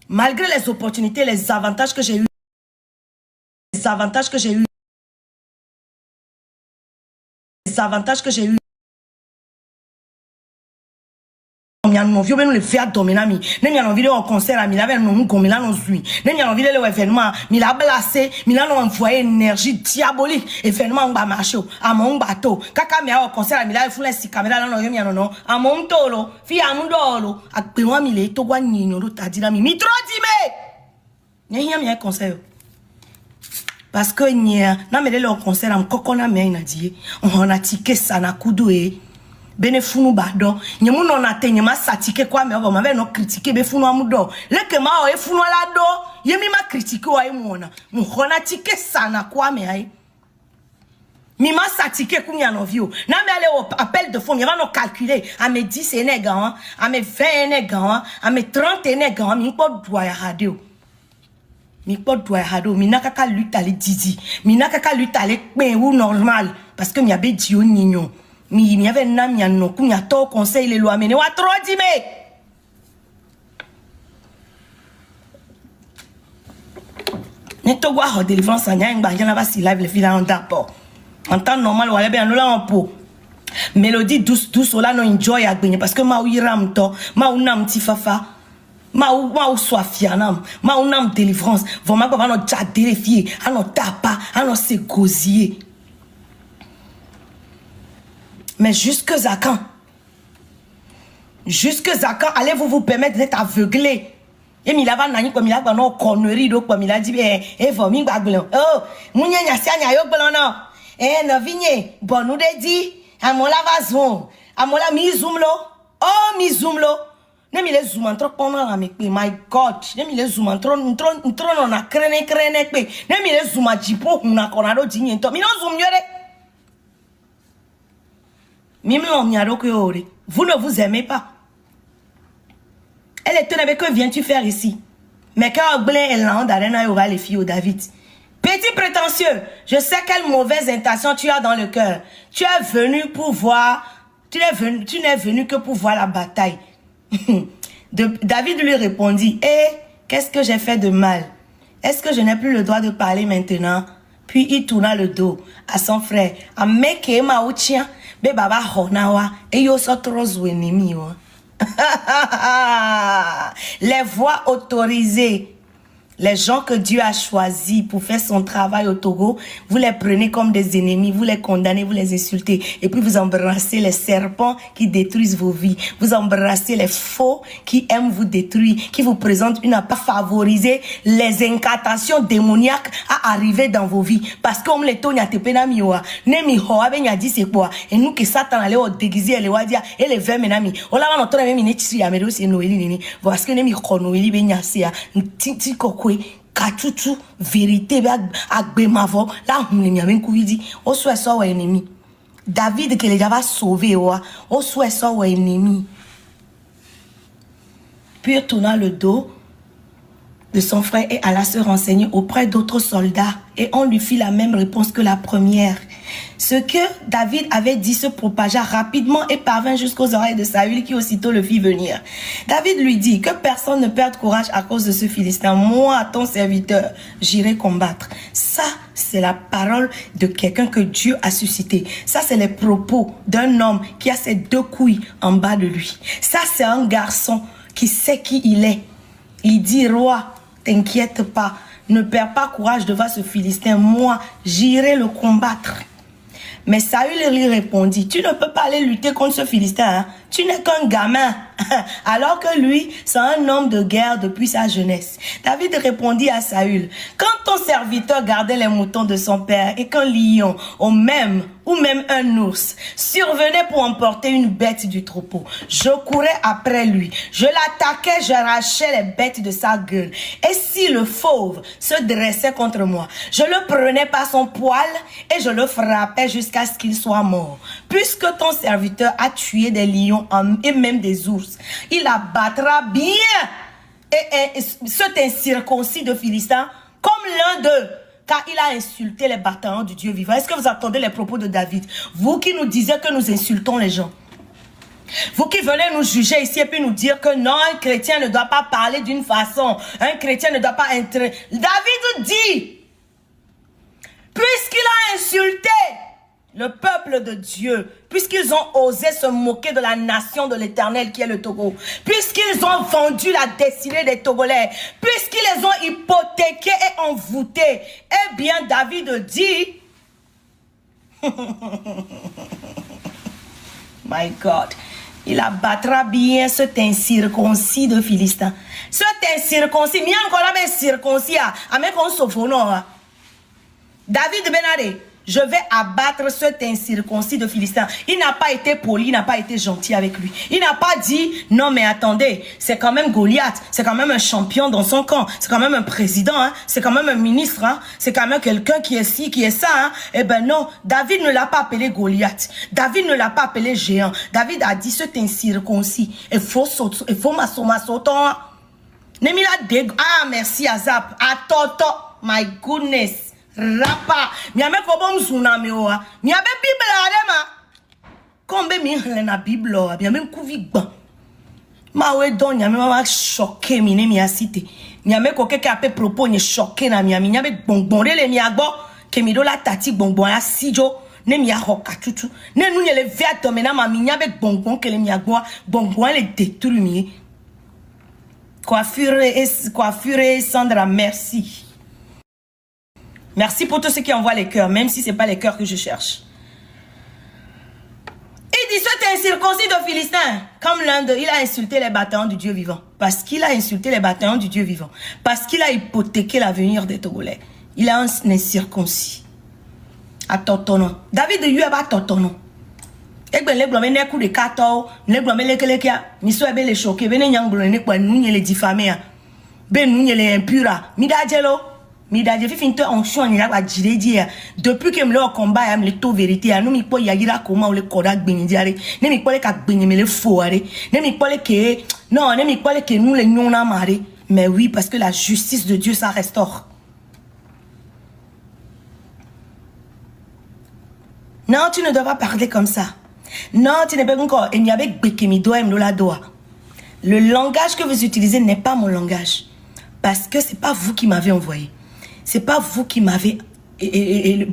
Malgré les opportunités, les avantages que j'ai eu, les avantages que j'ai eu, les avantages que j'ai eu. Non vieux nous le faire dominer mi ne mi envie au concert mi la veut nous gomela nous zui ne mi envie le événement mi la blessé mi la nous envoyer énergie diabolique événement on va marcher à mon bateau kaka mi au concert mi la fou la si caméra là non mi non à mon tolo fi à mon dolo à pe moi mi le to gwa nyino ro tadira mi trop dime ne mi un concert parce que nya na me le au concert am kokona mi na die on a ticket ça na kudoe bene funu bado nyemu no na te nyema satike kwa me obo ma be no critiquer be funu amudo leke ma o e funu ala do yemi ma critiquer wa emuona mu hona tike sana kwa me ai mi ma satike kunya no vio na me ale au appel de fond mi va no calculer à me 10 enegan à me 20 enegan à me 30 enegan mi po doa ya radio mi po doa ya radio mi na kaka lutte ale didi mi na kaka lutte ale pe ou normal parce que mi abe dio nignon. Mi avait nam ya no ku ya to conseil les lois mené wa trop dime ne to wa ho délivrance anya ngba yana ba si live le fila en d'accord en temps normal wala be anola en po mélodie douce douce là no enjoy agbenye parce que ma ou yiram to ma ou nam ti fafa ma ou soifianam ma ou nam délivrance vraiment ba no jadere fie ano tapa ano se gozier. Mais jusque à quand? Jusque à quand allez-vous vous permettre d'être aveuglé? Et mi lava nani comme il a non connerie donc comme il a dit eh vomi bagblon. Oh, munya nya sia nya yo gbon no. Eh no vigne, bon nous de dit amola va zoom. Amola mi zoom lo. Oh mi zoom lo. Ne mi le zoom en trop pendant la me my god. Ne mi le zoom en trop non na krene pe. Ne mi le zoom a jipo na konado dinye to. Mi no zoom yore. Vous ne vous aimez pas. Elle est tenue, que viens-tu faire ici? Mais quand elle l'a les filles au David. Petit prétentieux, je sais quelle mauvaise intention tu as dans le cœur. Tu es venu pour voir, tu n'es venu que pour voir la bataille. David lui répondit, qu'est-ce que j'ai fait de mal? Est-ce que je n'ai plus le droit de parler maintenant? Puis il tourna le dos à son frère. Be baba honawa et yo sotros wenimi wa. Les voix autorisées. Les gens que Dieu a choisis pour faire son travail au Togo, vous les prenez comme des ennemis, vous les condamnez, vous les insultez. Et puis vous embrassez les serpents qui détruisent vos vies. Vous embrassez les faux qui aiment vous détruire, qui vous présentent une pas favoriser les incantations démoniaques à arriver dans vos vies. Parce que comme les tonya tepena miwa, nemi ho abenya dit c'est quoi? Et nous que Satan allait au déguiser les wadia et les vermes nami. Ola va notre même minute ya medo c'est Noël nini. Parce que nemi ko Noël benya sia. Ti kokwe katutu vérité agbe mavo la hunemi amen kuidi. O soit ça ou ennemi. David que les avait sauvé wa. O soit ça ou ennemi. Puis tourna le dos de son frère et alla se renseigner auprès d'autres soldats. Et on lui fit la même réponse que la première. Ce que David avait dit se propagea rapidement et parvint jusqu'aux oreilles de Saül qui aussitôt le fit venir. David lui dit que personne ne perde courage à cause de ce Philistin. Moi, ton serviteur, j'irai combattre. Ça, c'est la parole de quelqu'un que Dieu a suscité. Ça, c'est les propos d'un homme qui a ses deux couilles en bas de lui. Ça, c'est un garçon qui sait qui il est. Il dit, roi, t'inquiète pas, ne perds pas courage devant ce Philistin. Moi, j'irai le combattre. Mais Saül lui répondit, tu ne peux pas aller lutter contre ce Philistin. Hein? Tu n'es qu'un gamin. Alors que lui, c'est un homme de guerre depuis sa jeunesse. David répondit à Saül, quand ton serviteur gardait les moutons de son père et qu'un lion ou même un ours survenait pour emporter une bête du troupeau, je courais après lui, je l'attaquais, j'arrachais les bêtes de sa gueule. Et si le fauve se dressait contre moi, je le prenais par son poil et je le frappais jusqu'à ce qu'il soit mort. Puisque ton serviteur a tué des lions et même des ours, il abattra bien et cet incirconcis de Philistin comme l'un d'eux, car il a insulté les bataillons du Dieu vivant. Est-ce que vous entendez les propos de David? Vous qui nous disiez que nous insultons les gens. Vous qui venez nous juger ici et puis nous dire que non, un chrétien ne doit pas parler d'une façon. Un chrétien ne doit pas entrer. David dit, puisqu'il a insulté le peuple de Dieu, puisqu'ils ont osé se moquer de la nation de l'Éternel qui est le Togo, puisqu'ils ont vendu la destinée des Togolais, puisqu'ils les ont hypothéqués et envoûtés, eh bien David dit, my God, il abattra bien cet incirconcis de Philistin. Cet incirconcis, mi encore la circoncis, avec un sophonor. David Benade, je vais abattre cet incirconcis de Philistin. Il n'a pas été poli, il n'a pas été gentil avec lui. Il n'a pas dit, non mais attendez, c'est quand même Goliath, c'est quand même un champion dans son camp, c'est quand même un président, hein, c'est quand même un ministre, hein, c'est quand même quelqu'un qui est ci, qui est ça. Hein. Eh ben non, David ne l'a pas appelé Goliath, David ne l'a pas appelé géant. David a dit cet incirconcis. Il faut m'assommer. Ah merci Azap, Atoto, my goodness. Rapa, mi ame ko bom tsunami oa, mi abe Bible adema. Kombe mi na Bible oa, mi ame kuvi gban. Ma we don mi ame ma choqué mi ne mi asite. Mi ame ko keke ape propos ni choqué na mi ame bonbon le mi agbo, ke mi do la tati bonbon la sijo, ne mi a hoka tutu. Ne nou le vert mena ma mi ame bonbon ke le mi agbo, bonbon le détruit mi. Coiffure et Sandra, merci. Merci pour tous ceux qui envoient les cœurs, même si ce n'est pas les cœurs que je cherche. Il dit, cet incirconcis de Philistin, comme l'un d'eux, il a insulté les bataillons du Dieu vivant. Parce qu'il a insulté les bataillons du Dieu vivant. Parce qu'il a hypothéqué l'avenir des Togolais. Il a un incirconcis. À Totono. David de Yueba à Totono. Et bien, les blâmes, les coups de carton, les blâmes, les kélékia, miso ebe les choqués, ben les nyangblons, les quoi, nous les diffamés, ben nous les impura, midadjelo. Midadje fi te onction ni la jire dia depuis que me le combat am le to vérité nous mi po yagira comment o le koda gbin diare ne mi po le ka gbin me le fo are ne mi po le que non ne mi po le que nous les nyona mare mais oui parce que la justice de Dieu ça restaure. Non, tu ne dois pas parler comme ça. Non, tu n'es pas encore et mi avec bekemi doa me la doa. Le langage que vous utilisez n'est pas mon langage parce que c'est pas vous qui m'avez envoyé. C'est pas vous qui m'avez c'est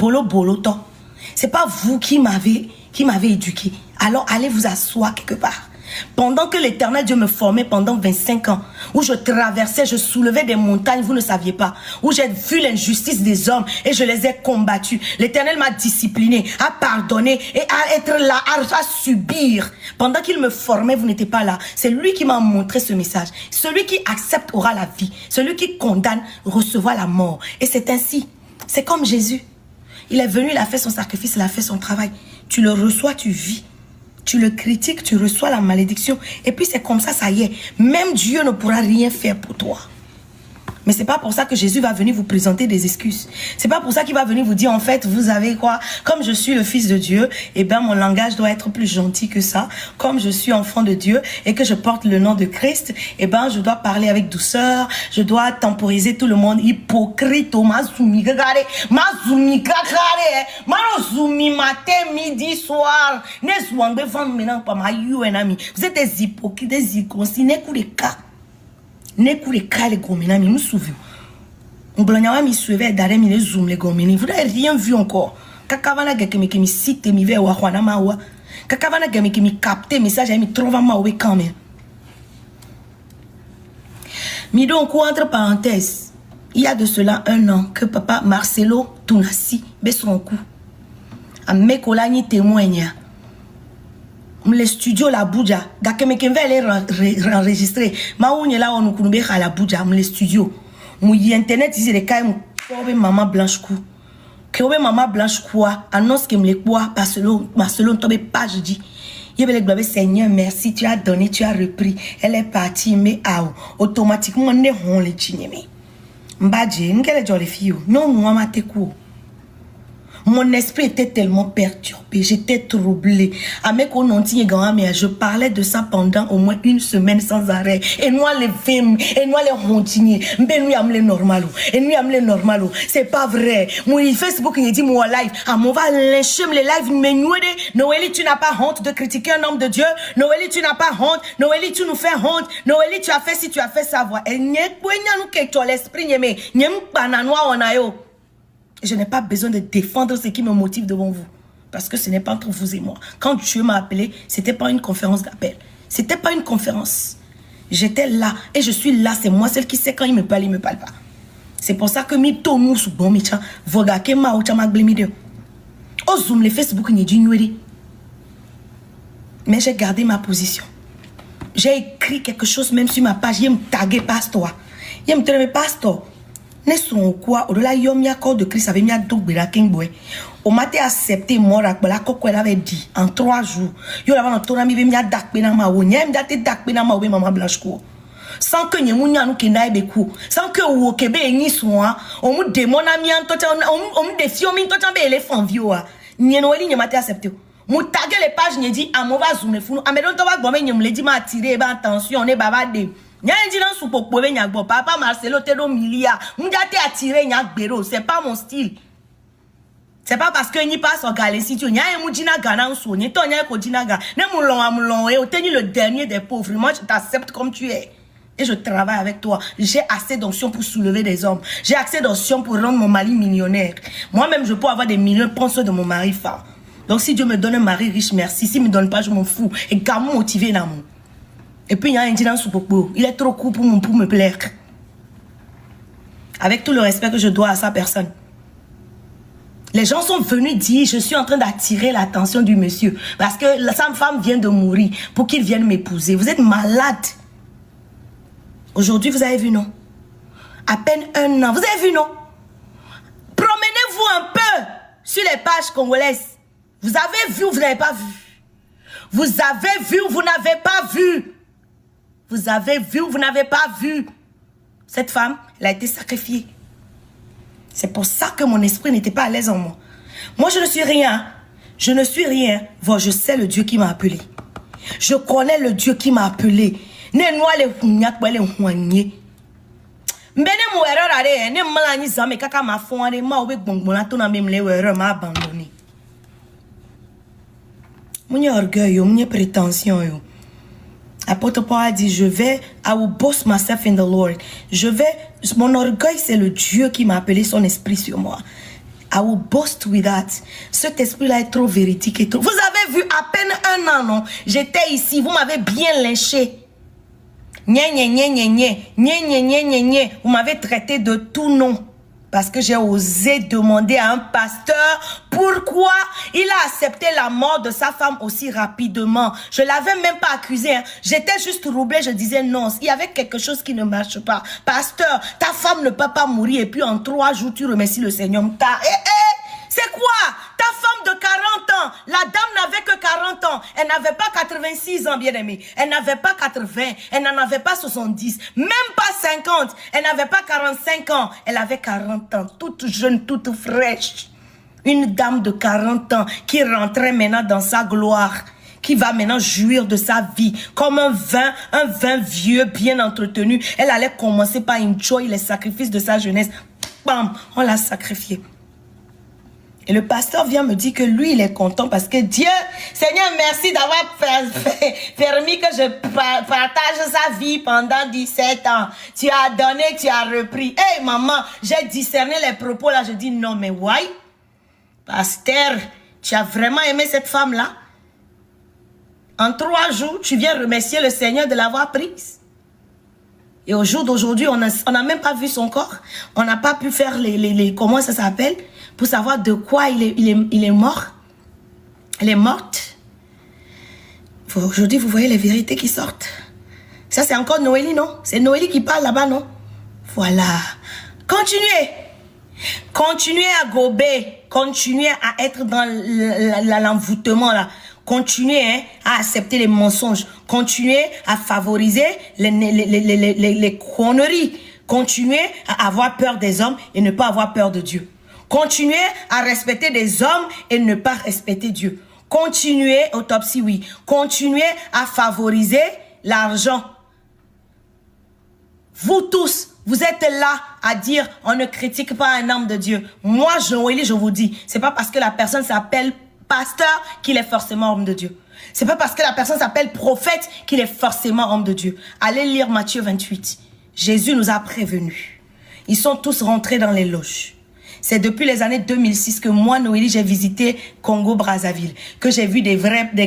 pas vous qui m'avez éduqué. Alors allez vous asseoir quelque part. Pendant que l'Éternel Dieu me formait pendant 25 ans, où je traversais, je soulevais des montagnes, vous ne saviez pas, où j'ai vu l'injustice des hommes et je les ai combattus. L'Éternel m'a discipliné, a pardonné et à être là, à subir. Pendant qu'il me formait, vous n'étiez pas là. C'est lui qui m'a montré ce message. Celui qui accepte aura la vie. Celui qui condamne recevra la mort. Et c'est ainsi. C'est comme Jésus. Il est venu, il a fait son sacrifice, il a fait son travail. Tu le reçois, tu vis. Tu le critiques, tu reçois la malédiction. Et puis c'est comme ça, ça y est. Même Dieu ne pourra rien faire pour toi. Mais c'est pas pour ça que Jésus va venir vous présenter des excuses. C'est pas pour ça qu'il va venir vous dire, en fait, vous avez quoi? Comme je suis le fils de Dieu, eh ben mon langage doit être plus gentil que ça. Comme je suis enfant de Dieu et que je porte le nom de Christ, eh ben je dois parler avec douceur. Je dois temporiser tout le monde. Hypocrite, mazumi, regardez, mazumi, regardez, mazumi matin, midi, soir. Vous êtes des hypocrites, des irconcis, n'est-ce les cas. Nekou les cas les gomina mi souviens. On blagnawa mi suivait d'arrêt mi les zoom les gomini. Vous n'avez rien vu encore. Kakavana gake mi cite mi ve wa hwana mawa. Kakavana gake mi capte message mi trouve mawe quand même. Mi donc entre parenthèses, il y a de cela 1 an que papa Marcelo Tunasi be son coup. A mekolani témoigne. Le studio la Abuja, gake me kenve aller enregistrer. Ma ounye là on nous kunube à la Abuja, le studio. Mouy internet ici les cas me maman blanche cou. Que maman blanche quoi annonce que me les quoi Marcelo tombe pas je dis. Yebele globe Seigneur merci tu as donné tu as repris. Elle est partie mais automatiquement ne on les chigneme. Mbadje ngele jolly fille non moi ma te ko. Mon esprit était tellement perturbé, j'étais troublée. Je parlais de ça pendant au moins 1 semaine sans arrêt. Et nous les films, et nous les rontiniers, nous am les normalo, et nous am les normalo. C'est pas vrai. Mon Facebook il dit moi live, on va lyncher les lives mais nous Noélie tu n'as pas honte de critiquer un homme de Dieu. Noélie tu n'as pas honte. Noélie tu nous fais honte. Noélie tu as fait si tu as fait savoir. Et n'y nous que tu l'esprit n'y n'y pas nanoa on a yo. Je n'ai pas besoin de défendre ce qui me motive devant vous. Parce que ce n'est pas entre vous et moi. Quand Dieu m'a appelé, ce n'était pas une conférence d'appel. Ce n'était pas une conférence. J'étais là. Et je suis là. C'est moi celle qui sait quand il me parle pas. C'est pour ça que mi tomu sous bon micha. Voga ke ma oucha ma glemide. Oh zoom les Facebook n'y dit nueri. Mais j'ai gardé ma position. J'ai écrit quelque chose même sur ma page. Il me tagué pasteur. Il me traité pasteur. Ne sont quoi au-delà yom ya corps de Christ avait mis à dogbera kingboy. On m'a accepté moi la coco elle avait dit en 3 jours. Yo la va ton ami be mi a dakpe na ma wo nyem date dakpe na ma wo maman blanche ko. Sans que nyemunya nu ke na beku. Sans que wo ke be ni soa. On mu démon ami en tota on mu défi on mi tota be éléphant vieux a. Nyeno eli nyema accepté. Mu taguer les pages n'y dit amova zoom fou. Amedon to wa gbo me nyem le di ma attirer ba attention on est babade. Papa Marcelo Tedo Milia, c'est pas mon style. C'est pas parce que n'y passe en Galésie, tu n'y a un moudina ganan sou, n'y ton y'a kodinaga, ne moulon et obtenu le dernier des pauvres. Moi, je t'accepte comme tu es. Et je travaille avec toi. J'ai assez d'onction pour soulever des hommes. J'ai assez d'onction pour rendre mon mari millionnaire. Moi-même, je peux avoir des millions, prendre ceux de mon mari fort. Donc, si Dieu me donne un mari riche, merci. S'il me donne pas, je m'en fous. Et gamin motivé d'amour. Et puis il y a un dîner sous popo. Il est trop court pour me plaire. Avec tout le respect que je dois à sa personne. Les gens sont venus dire, je suis en train d'attirer l'attention du monsieur. Parce que sa femme vient de mourir pour qu'il vienne m'épouser. Vous êtes malade. Aujourd'hui, vous avez vu, non? À peine 1 an. Vous avez vu, non? Promenez-vous un peu sur les pages congolaises. Vous avez vu ou vous n'avez pas vu? Vous avez vu ou vous n'avez pas vu? Vous avez vu ou vous n'avez pas vu? Cette femme, elle a été sacrifiée. C'est pour ça que mon esprit n'était pas à l'aise en moi. Moi, je ne suis rien. Je ne suis rien. Voilà, je sais le Dieu qui m'a appelé. Je connais le Dieu qui m'a appelé. Ne noie les huignac, les huignier. Mbene mo erreur are, ne malani zame kaka ma fonde ma obe bongbona to na même les erreurs m'a abandonné. Mon orgueil, mon prétention yo. Apôtre Paul a dit, I will boast myself in the Lord. Mon orgueil, c'est le Dieu qui m'a appelé son esprit sur moi. I will boast with that. Cet esprit-là est trop véridique et trop... Vous avez vu à peine un an, non? J'étais ici, vous m'avez bien lynché. Nye, nye, nye, nye, nye, nye, nye, nye, nye, nye. Vous m'avez traité de tout nom. Parce que j'ai osé demander à un pasteur pourquoi il a accepté la mort de sa femme aussi rapidement. Je ne l'avais même pas accusé. Hein. J'étais juste troublée. Je disais non. Il y avait quelque chose qui ne marche pas. Pasteur, ta femme ne peut pas mourir. Et puis en 3 jours, tu remercies le Seigneur. C'est quoi? Ta femme de 40 ans. La dame n'avait que 40 ans. Elle n'avait pas 86 ans, bien aimé. Elle n'avait pas 80. Elle n'en avait pas 70. Même pas 50. Elle n'avait pas 45 ans. Elle avait 40 ans. Toute jeune, toute fraîche. Une dame de 40 ans qui rentrait maintenant dans sa gloire. Qui va maintenant jouir de sa vie. Comme un vin vieux, bien entretenu. Elle allait commencer par enjoy les sacrifices de sa jeunesse. Bam, on l'a sacrifié. Et le pasteur vient me dire que lui, il est content parce que Dieu, Seigneur, merci d'avoir permis que je partage sa vie pendant 17 ans. Tu as donné, tu as repris. Hey, maman, j'ai discerné les propos là. Je dis non, mais why? Pasteur, tu as vraiment aimé cette femme-là? En 3 jours, tu viens remercier le Seigneur de l'avoir prise. Et au jour d'aujourd'hui, on n'a même pas vu son corps. On n'a pas pu faire comment ça s'appelle? Pour savoir de quoi il est mort. Elle est morte. Aujourd'hui, vous voyez les vérités qui sortent. Ça, c'est encore Noélie, non? C'est Noélie qui parle là-bas, non? Voilà. Continuez. Continuez à gober. Continuez à être dans l'envoûtement, là. Continuez à accepter les mensonges. Continuez à favoriser les conneries. Continuez à avoir peur des hommes et ne pas avoir peur de Dieu. Continuez à respecter des hommes et ne pas respecter Dieu. Continuez, autopsie, oui. Continuez à favoriser l'argent. Vous tous, vous êtes là à dire, on ne critique pas un homme de Dieu. Moi, Joëlie, je vous dis, c'est pas parce que la personne s'appelle pasteur qu'il est forcément homme de Dieu. C'est pas parce que la personne s'appelle prophète qu'il est forcément homme de Dieu. Allez lire Matthieu 28. Jésus nous a prévenus. Ils sont tous rentrés dans les loges. C'est depuis les années 2006 que moi, Noélie, j'ai visité Congo-Brazzaville, que j'ai vu des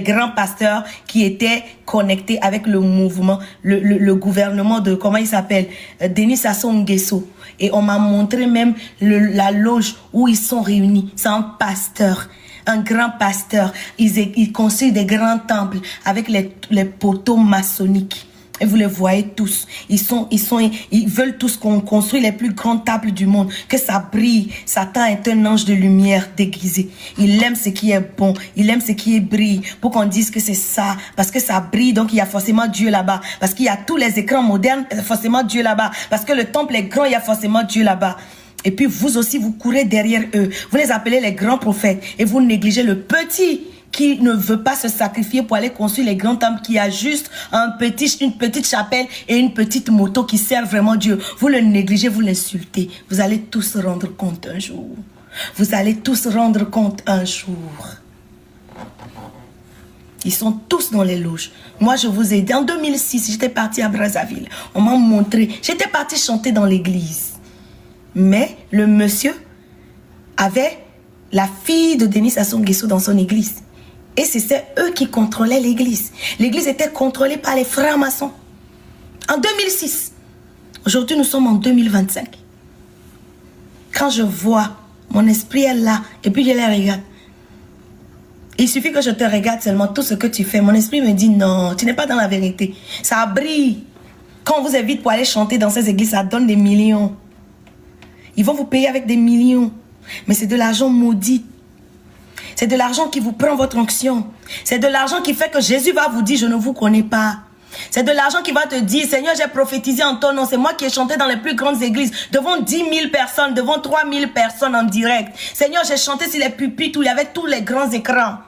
grands pasteurs qui étaient connectés avec le mouvement, le gouvernement de, comment il s'appelle, Denis Sassou Nguesso. Et on m'a montré même la loge où ils sont réunis. C'est un pasteur, un grand pasteur. Ils construisent des grands temples avec les poteaux maçonniques. Et vous les voyez tous. Ils veulent tous qu'on construise les plus grandes tables du monde. Que ça brille. Satan est un ange de lumière déguisé. Il aime ce qui est bon. Il aime ce qui brille. Pour qu'on dise que c'est ça. Parce que ça brille. Donc il y a forcément Dieu là-bas. Parce qu'il y a tous les écrans modernes. Il y a forcément Dieu là-bas. Parce que le temple est grand. Il y a forcément Dieu là-bas. Et puis vous aussi, vous courez derrière eux. Vous les appelez les grands prophètes. Et vous négligez le petit qui ne veut pas se sacrifier pour aller construire les grands temples, qui a juste une petite chapelle et une petite moto qui sert vraiment Dieu. Vous le négligez, vous l'insultez. Vous allez tous rendre compte un jour. Vous allez tous rendre compte un jour. Ils sont tous dans les loges. Moi, je vous ai dit, en 2006, j'étais partie à Brazzaville. On m'a montré. J'étais partie chanter dans l'église. Mais le monsieur avait la fille de Denis Sassou Nguesso dans son église. Et c'était eux qui contrôlaient l'église. L'église était contrôlée par les frères maçons. En 2006. Aujourd'hui, nous sommes en 2025. Quand je vois, mon esprit est là. Et puis je les regarde. Il suffit que je te regarde seulement, tout ce que tu fais. Mon esprit me dit non, tu n'es pas dans la vérité. Ça brille. Quand on vous invite pour aller chanter dans ces églises, ça donne des millions. Ils vont vous payer avec des millions. Mais c'est de l'argent maudit. C'est de l'argent qui vous prend votre onction. C'est de l'argent qui fait que Jésus va vous dire, je ne vous connais pas. C'est de l'argent qui va te dire, Seigneur, j'ai prophétisé en ton nom. C'est moi qui ai chanté dans les plus grandes églises, devant 10 000 personnes, devant 3 000 personnes en direct. Seigneur, j'ai chanté sur les pupitres où il y avait tous les grands écrans.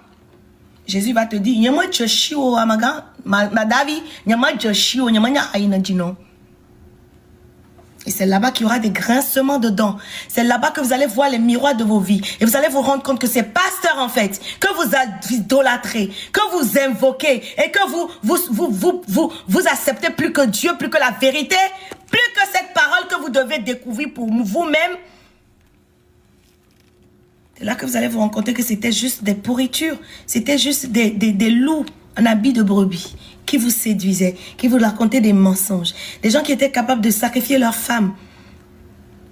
Jésus va te dire, Nyama Joshio amaga, Madavi, Nyama Joshio, Nyama Aina Dino. Et c'est là-bas qu'il y aura des grincements dedans. C'est là-bas que vous allez voir les miroirs de vos vies. Et vous allez vous rendre compte que c'est pasteur en fait, que vous idolâtrez, que vous invoquez et que vous acceptez plus que Dieu, plus que la vérité, plus que cette parole que vous devez découvrir pour vous-même. C'est là que vous allez vous rendre compte que c'était juste des pourritures. C'était juste des loups en habit de brebis qui vous séduisaient, qui vous racontaient des mensonges. Des gens qui étaient capables de sacrifier leurs femmes.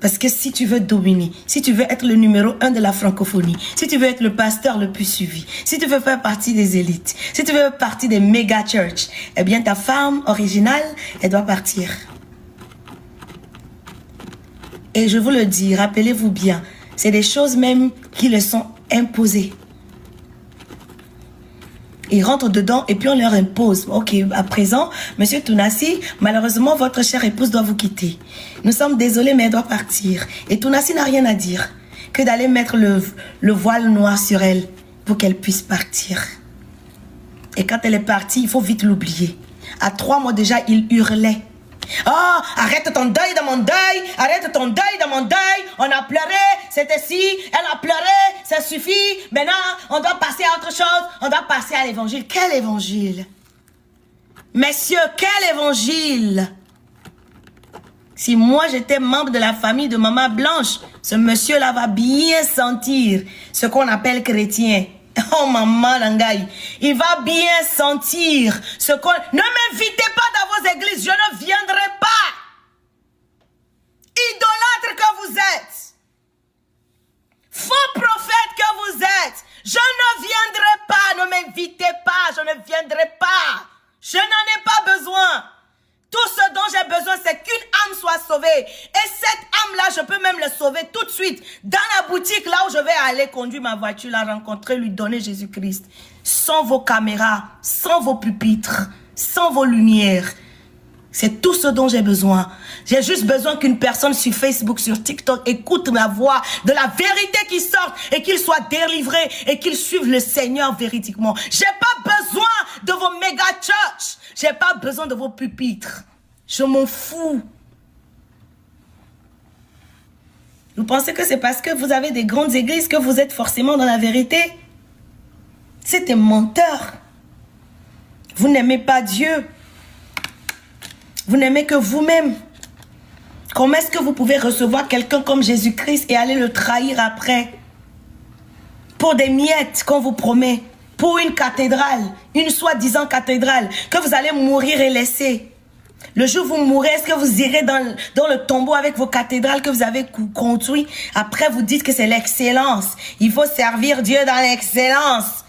Parce que si tu veux dominer, si tu veux être le numéro 1 de la francophonie, si tu veux être le pasteur le plus suivi, si tu veux faire partie des élites, si tu veux faire partie des méga church, eh bien ta femme originale, elle doit partir. Et je vous le dis, rappelez-vous bien, c'est des choses même qui le sont imposées. Ils rentrent dedans et puis on leur impose. Ok, à présent, Monsieur Tounassi, malheureusement, votre chère épouse doit vous quitter. Nous sommes désolés, mais elle doit partir. Et Tounassi n'a rien à dire que d'aller mettre le voile noir sur elle pour qu'elle puisse partir. Et quand elle est partie, il faut vite l'oublier. À 3 mois déjà, il hurlait. Oh, arrête ton deuil dans mon deuil, arrête ton deuil dans mon deuil, on a pleuré, c'était si, elle a pleuré, ça suffit, maintenant on doit passer à autre chose, on doit passer à l'évangile. Quel évangile? Messieurs, quel évangile? Si moi j'étais membre de la famille de Maman Blanche, ce monsieur-là va bien sentir ce qu'on appelle chrétien. Oh maman Langaï, il va bien sentir ce qu'on... Ne m'invitez pas dans vos églises, je ne viendrai pas. Idolâtre que vous êtes, faux prophète que vous êtes, je ne viendrai pas, ne m'invitez pas, je ne viendrai pas. Je n'en ai pas besoin. Tout ce dont j'ai besoin, c'est qu'une âme soit sauvée. Et cette âme-là, je peux même la sauver tout de suite. Dans la boutique, là où je vais aller conduire ma voiture, la rencontrer, lui donner Jésus-Christ. Sans vos caméras, sans vos pupitres, sans vos lumières. C'est tout ce dont j'ai besoin. J'ai juste besoin qu'une personne sur Facebook, sur TikTok, écoute ma voix, de la vérité qui sort et qu'il soit délivré et qu'il suive le Seigneur véridiquement. J'ai pas besoin de vos méga church. J'ai pas besoin de vos pupitres. Je m'en fous. Vous pensez que c'est parce que vous avez des grandes églises que vous êtes forcément dans la vérité? C'est des menteurs. Vous n'aimez pas Dieu. Vous n'aimez que vous-même. Comment est-ce que vous pouvez recevoir quelqu'un comme Jésus-Christ et aller le trahir après? Pour des miettes qu'on vous promet. Pour une cathédrale. Une soi-disant cathédrale. Que vous allez mourir et laisser. Le jour où vous mourrez, est-ce que vous irez dans le tombeau avec vos cathédrales que vous avez construites? Après, vous dites que c'est l'excellence. Il faut servir Dieu dans l'excellence.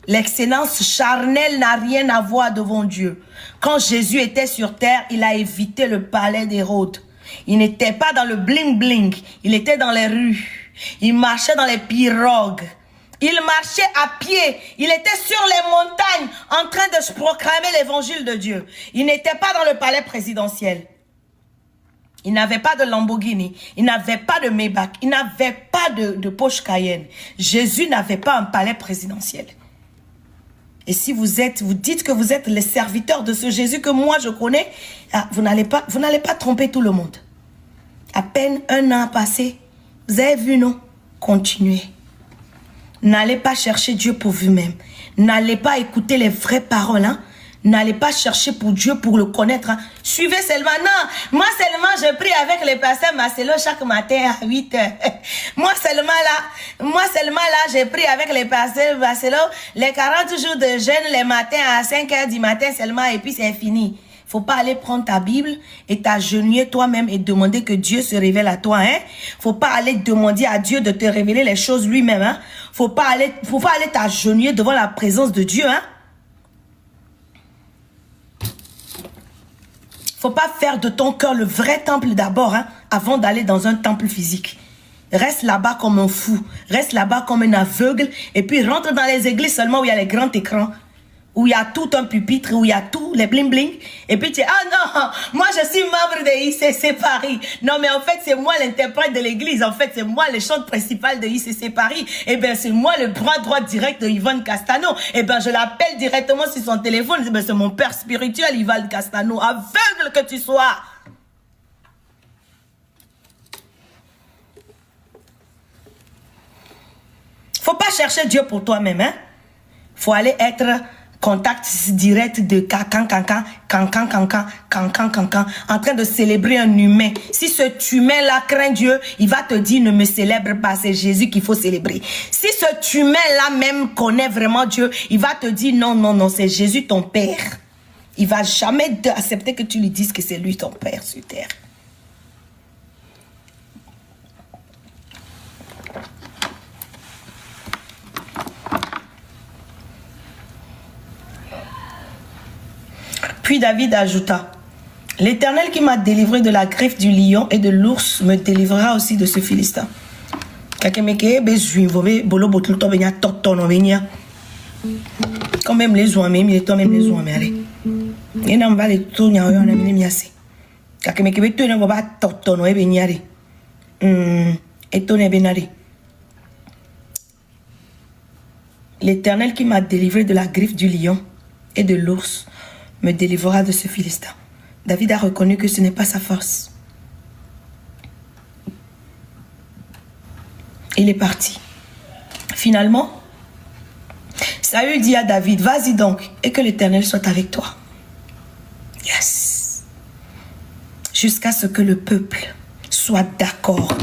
L'excellence charnelle n'a rien à voir devant Dieu. Quand Jésus était sur terre, il a évité le palais d'Hérode. Il n'était pas dans le bling-bling. Il était dans les rues. Il marchait dans les pirogues. Il marchait à pied. Il était sur les montagnes en train de proclamer l'évangile de Dieu. Il n'était pas dans le palais présidentiel. Il n'avait pas de Lamborghini. Il n'avait pas de Maybach. Il n'avait pas de Porsche Cayenne. Jésus n'avait pas un palais présidentiel. Et si vous dites que vous êtes les serviteurs de ce Jésus que moi je connais, vous n'allez pas tromper tout le monde. À peine 1 an passé, vous avez vu, non? Continuez. N'allez pas chercher Dieu pour vous-même. N'allez pas écouter les vraies paroles. Hein? N'allez pas chercher pour Dieu pour le connaître. Hein? Suivez seulement. Non, moi seulement je prie avec les pasteurs Marcelo chaque matin à 8 h. Moi seulement là, je prie avec les pasteurs Marcelo les 40 jours de jeûne les matins à 5 h du matin seulement et puis c'est fini. Faut pas aller prendre ta Bible et t'agenouiller toi-même et demander que Dieu se révèle à toi, hein. Faut pas aller demander à Dieu de te révéler les choses lui-même, hein. Faut pas aller t'agenouiller devant la présence de Dieu, hein. Faut pas faire de ton cœur le vrai temple d'abord, hein, avant d'aller dans un temple physique. Reste là-bas comme un fou, reste là-bas comme un aveugle et puis rentre dans les églises seulement où il y a les grands écrans. Où il y a tout un pupitre, où il y a tout, les bling-bling. Et puis tu dis, ah non, moi je suis membre de ICC Paris. Non mais en fait c'est moi l'interprète de l'église. En fait c'est moi le chante principal de ICC Paris. Et bien c'est moi le bras droit direct de Yvonne Castano. Et bien je l'appelle directement sur son téléphone. Je dis, c'est mon père spirituel Yvonne Castano. Aveugle que tu sois. Faut pas chercher Dieu pour toi-même, hein. Faut aller être contact direct de cancan, en train de célébrer un humain. Si ce humain-là craint Dieu, il va te dire ne me célèbre pas, c'est Jésus qu'il faut célébrer. Si ce humain-là même connaît vraiment Dieu, il va te dire non, c'est Jésus ton Père. Il va jamais accepter que tu lui dises que c'est lui ton Père sur terre. Puis David ajouta, l'Éternel qui m'a délivré de la griffe du lion et de l'ours me délivrera aussi de ce Philistin. Quand même les oies, même les toi même les oies, mais allez. Et n'en va les tout n'y a rien à mener miasé. Quand même que tu n'en vas pas totono et baignare. Et ton benare. L'Éternel qui m'a délivré de la griffe du lion et de l'ours me délivrera de ce Philistin. David a reconnu que ce n'est pas sa force. Il est parti. Finalement, Saül dit à David, vas-y donc, et que l'Éternel soit avec toi. Yes. Jusqu'à ce que le peuple soit d'accord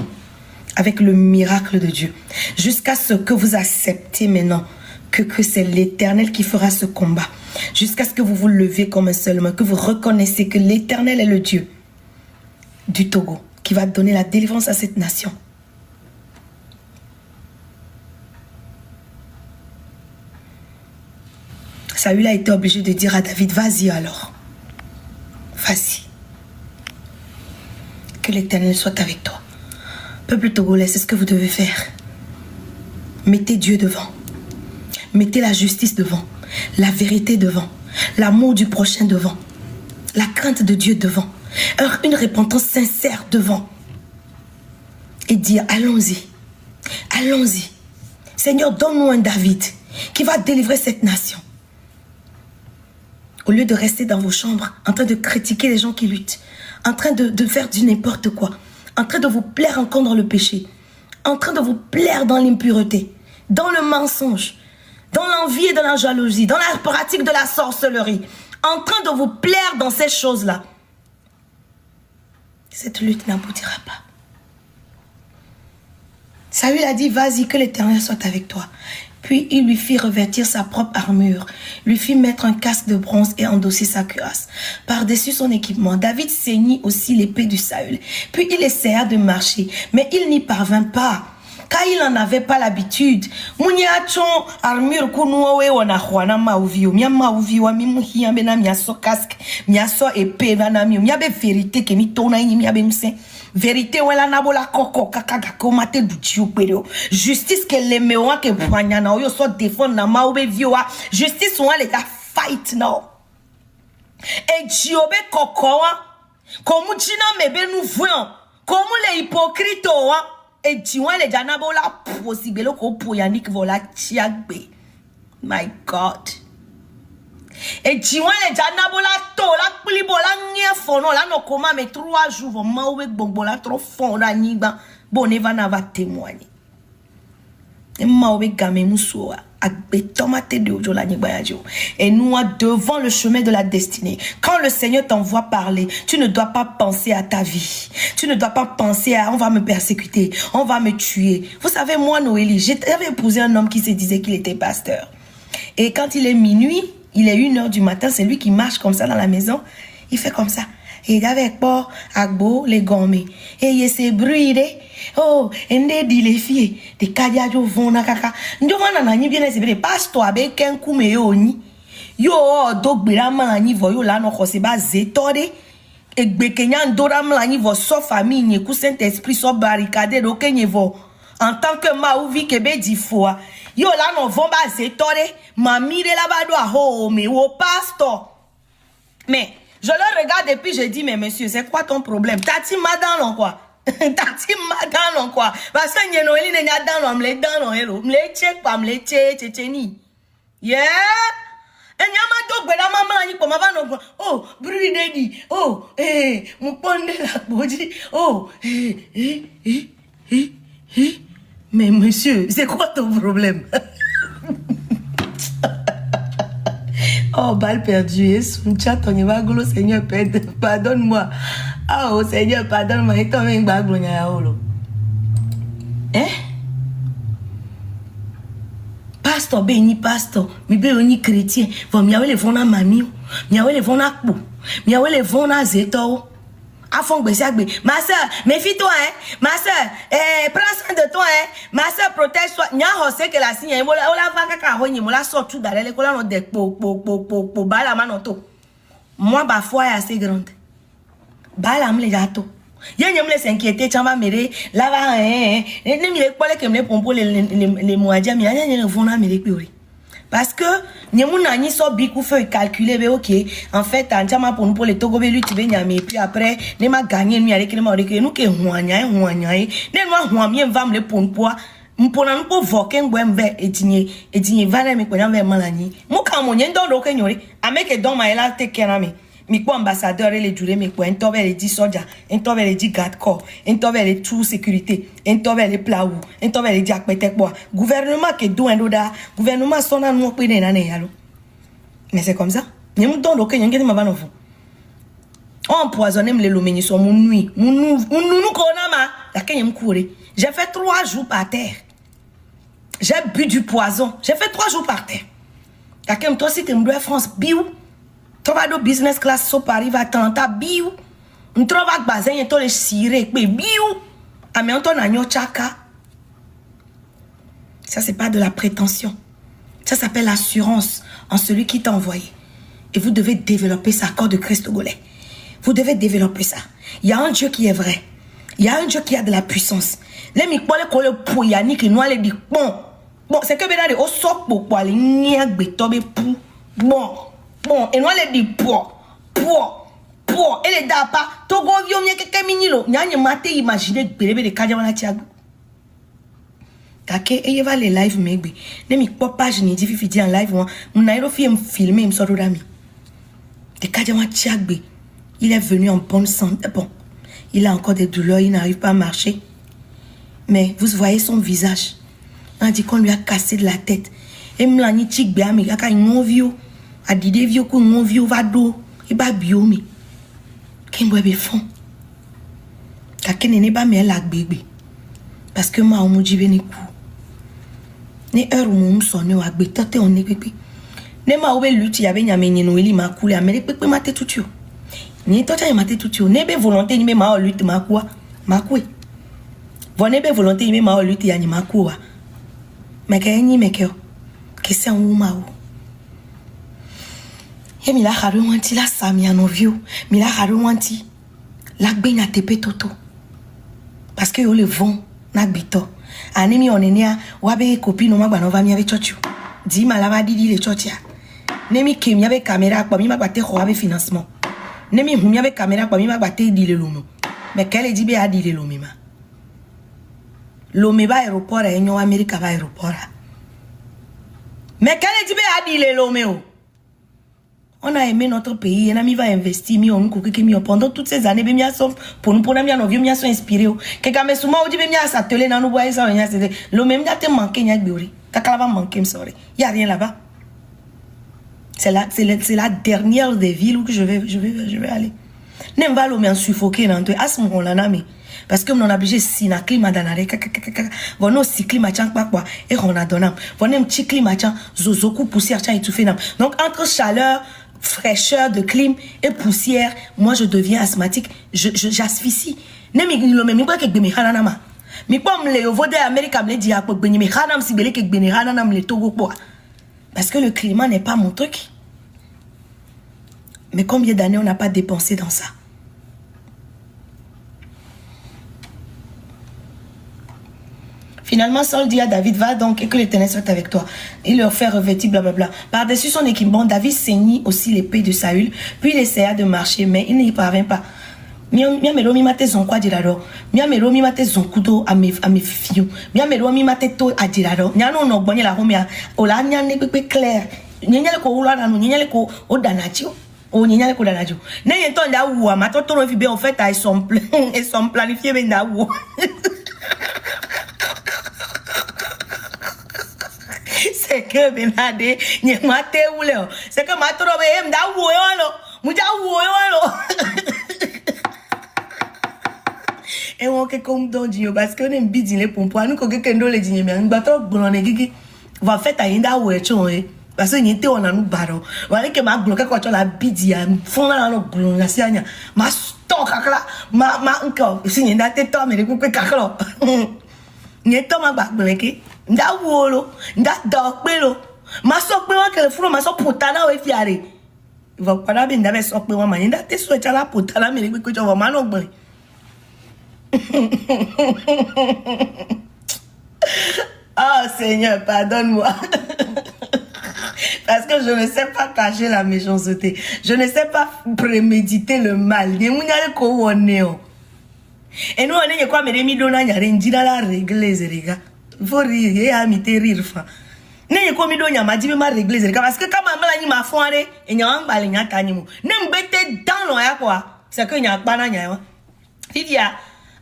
avec le miracle de Dieu. Jusqu'à ce que vous acceptez maintenant que c'est l'Éternel qui fera ce combat. Jusqu'à ce que vous vous levez comme un seul homme, que vous reconnaissez que l'Éternel est le Dieu du Togo, qui va donner la délivrance à cette nation. Saül a été obligé de dire à David, vas-y alors. Vas-y. Que l'Éternel soit avec toi. Peuple togolais, c'est ce que vous devez faire. Mettez Dieu devant. Mettez la justice devant. La vérité devant. L'amour du prochain devant. La crainte de Dieu devant. Une repentance sincère devant. Et dire, allons-y. Allons-y. Seigneur, donne-nous un David qui va délivrer cette nation. Au lieu de rester dans vos chambres, en train de critiquer les gens qui luttent, en train de faire du n'importe quoi, en train de vous plaire encore dans le péché, en train de vous plaire dans l'impureté, dans le mensonge, dans l'envie et dans la jalousie, dans la pratique de la sorcellerie, en train de vous plaire dans ces choses-là. Cette lutte n'aboutira pas. Saül a dit, vas-y, que l'Éternel soit avec toi. Puis il lui fit revêtir sa propre armure, lui fit mettre un casque de bronze et endosser sa cuirasse. Par-dessus son équipement, David ceignit aussi l'épée du Saül. Puis il essaya de marcher, mais il n'y parvint pas, car il n'en avait pas l'habitude. Armure épée vérité wala nabola koko kaka komate du diopero justice que les mewa que poignana yo so défendre na maube vioa justice on les fight now et diobe kokoa comme china mebe nous voyons comme les hypocrites et diwa les janabola possible ko poyanik vola tiagbe my god. Et diwa les janabola to la plibola nia fono la no koma me 3 jours vraiment we bombola trop fond la niba boneva na va témoigner et mawe game musoa ak tomate de ojo la niba yajo et nous devant le chemin de la destinée. Quand le Seigneur t'envoie parler, tu ne dois pas penser à ta vie, tu ne dois pas penser à on va me persécuter, on va me tuer. Vous savez, moi Noélie, j'avais épousé un homme qui se disait qu'il était pasteur, et quand il est minuit, il est 1h du matin, c'est lui qui marche comme ça dans la maison. Il fait comme ça. Et il avait peur, agbo, les gommés. Et il s'est brûlé. Oh, et il dit les filles, des kadiajo vont na kaka. Nous on a ni bien les pasteur avec un coup mais oni. Yo, donc bilama ni voyo là non c'est pas zétode. Et bekenya ndoram la ni vo so famille ni ku Saint-Esprit so barricade do kenye vo. En tant que maouvi kebe di fois. Yo là non vont pas zétode. Mamie de là-bas doit ho mais au pasteur. Mais je le regarde et puis je dis mais monsieur, c'est quoi ton problème? Tati madame quoi? Tati madame quoi? Parce que n'y Noélie n'est pas dans l'homme, les dans l'homme, hello. M'le check pas, m'le check, ni. Yeah? Et n'y a pas d'eau, la maman ni pour ma vanne. Oh, bruit de dit. Oh, mon ponde la body. Oh, mais monsieur, c'est quoi ton problème? Oh, balle perdue. Son chat, on y va, golo, Seigneur, pardonne-moi. Oh, Seigneur, pardonne-moi. Et toi, même, baglo, hein? Pasteur, béni, pasteur. Mi béni chrétien. Vous m'y avez les vons à mamie. M'y avez les vons à pou. M'y avez les vons à zéto. À fond, ma soeur, méfie-toi, hein. Ma soeur, prends soin de toi, hein. Ma soeur, protège-toi. Nya hosé que la signe, on la va kaka honye, on la sort tout d'aller l'école, on de po, bala manoto. Moi, ma foi est assez grande. Bala me les gâteaux. Y'a n'y a me s'inquiéter, tu vas m'aider. Là, va, hein. Ne me pas que me pompo les moadiens, mais y'a n'y a vont à me les parce que n'y a mon ani so bikou fait calculer mais ok en fait anjama pour les togo belu tu benya mais puis après ne m'a gagné nous avec nous avec nous que huanya ne moi huamien va me le pompoa mpona nous voquer ngwembe etinye vale me konya me malani mo ka mo nyendo do kenyori ameke don ma ela te kenami mi ko ambassadeur les duré mi ko entobe les 10 soja entobe les 10 garde corps entobe les tout sécurité entobe les plaou entobe les diakpete quoi gouvernement que do endoda gouvernement sona no pe na yalo mais c'est comme ça ni mu don do ke nyenge ma banofu on empoisonner les lomeni sur mon nuit mon konama la kenyem koure j'ai fait 3 jours par terre j'ai bu du poison j'ai fait 3 jours par terre la kem toi si tu me dois France biou tu vas do business class so Paris va tanta biou on trouve avec bazin et to le siré pe biou a mais on ton agno chaka ça c'est pas de la prétention ça s'appelle l'assurance en celui qui t'a envoyé et vous devez développer ça corps de Christ togolais vous devez développer ça il y a un Dieu qui est vrai il y a un Dieu qui a de la puissance les mi ko le poyani que nous aller dit bon c'est que ben au sok pour aller niak betobe pou bon et nous allons dire pour et les dapa togo vio mie keke minilo nyanye mate imaginer belebe de kadjama na tiago kake et va les live megbe ne mi page ni difi en live moi nairo film filmer me soro dami de kadjama tiago il est venu en bonne santé bon il a encore des douleurs il n'arrive pas à marcher mais vous voyez son visage on dit qu'on lui a cassé de la tête et mlani tigbe ami kaka non vieux a dit des vieux qu'on non vieux va do et ba biomi kembo be fond kake nene ba me la bébé parce que ma omo jibe ni ku ne heure mo sonne wa gbe tote on ne pepe ne ma obe luti ya be nyame ni no eli ma ku le amere pepe mate tutio ni tote ya mate tutio ne be volonté ni me ma luti ma ku vonne be volonté ni me ma luti ya ni ma ku wa mekeni mekeo que c'est un woman et mi la haru wanti la samia novio mi la haru wanti la gbenya tepe toto parce que yo le vont na gbito anemi onenia wabe copine ma gba va mi avec chochu di malava didi le chochia nemi ke mi avec caméra kwa mi ma gbate ko avec financement nemi hu mi avec caméra kwa mi ma gbate di le lomo mais quelle dit be a di le lomi ma lomé ba aéroport et nyo America ba aéroport mais quelle dit be a di le lomé on a aimé notre pays et on va investir pendant toutes ces années pour nous pour nous bien sont inspirés quelqu'un me souvent dit bien s'atteler dans nous voyez ça le même date manqué nya gbori kaka va manquer me sorry il y a rien là-bas c'est la dernière des villes où je vais aller nem va l'homme en suffoquer dans toi à ce moment-là nami parce que on a obligé si na climat danare vono si climat chang pas quoi et on a donné vono un petit climat chang zozoku poussière chang étouffé donc entre chaleur fraîcheur de clim et poussière moi je deviens asthmatique j'asphyxie ne mi lo me quoi que me hanana ma mi pas me le vode America me dit à quoi me hanam si belé que me hanana me le togo quoi parce que le climat n'est pas mon truc mais combien d'années on n'a pas dépensé dans ça. Finalement, Saul dit à David, va donc et que l'Éternel soit avec toi. Il leur fait revêtir, blablabla. Par-dessus son équipement, David ceignit aussi l'épée de Saül, puis il essaya de marcher, mais il n'y parvint pas. Miamelo mi mate zon kwa dirado. Miamelo mi mate zon kudo a me fiu. Miamelo mi mate to a dirado. Nyano no bonye la homia. Ola nyane pepe clair. Nyanyale ko ula na nyanyale ko o danachio. O nyanyale ko danachio. Ne yento nda wu ma to to fi be en fait ils sont planifiés ben da wu. c'est que benade ni mate oule c'est que ma trobe em da woyolo muja woyolo et on que comme don dinho parce que on aime bien les pompo nous ko que ndo le dinho mais ngba to gbon gigi va fait ainda woecho parce que ni te on a nous baro wale que ma gbon ka ko la bidia fon la no gbon la sianya ma stock akala ma nko si ni da te to me ku pe kakalo ni to ma gbon ke nda wolo nda do pe lo ma so pe won ke furo ma so putana we fiare va para bien da so pe won ma ni da te so cha la putana me ku ko jo ma no gbon. Oh Seigneur, pardonne-moi. Parce que je ne sais pas cacher la méchanceté. Je ne sais pas préméditer le mal. Et nous, on est quoi, mais les donna n'y a rien dit dans la règle, les gars. Il faut rire, et amiter rire. N'est quoi, midonia m'a dit, mais ma règle, les gars. Parce que quand ma mère m'a foiré, et n'y a un balai, n'y a qu'un mot. N'aime bête dans l'oeil, quoi. C'est que n'y a pas d'anya. Fidia.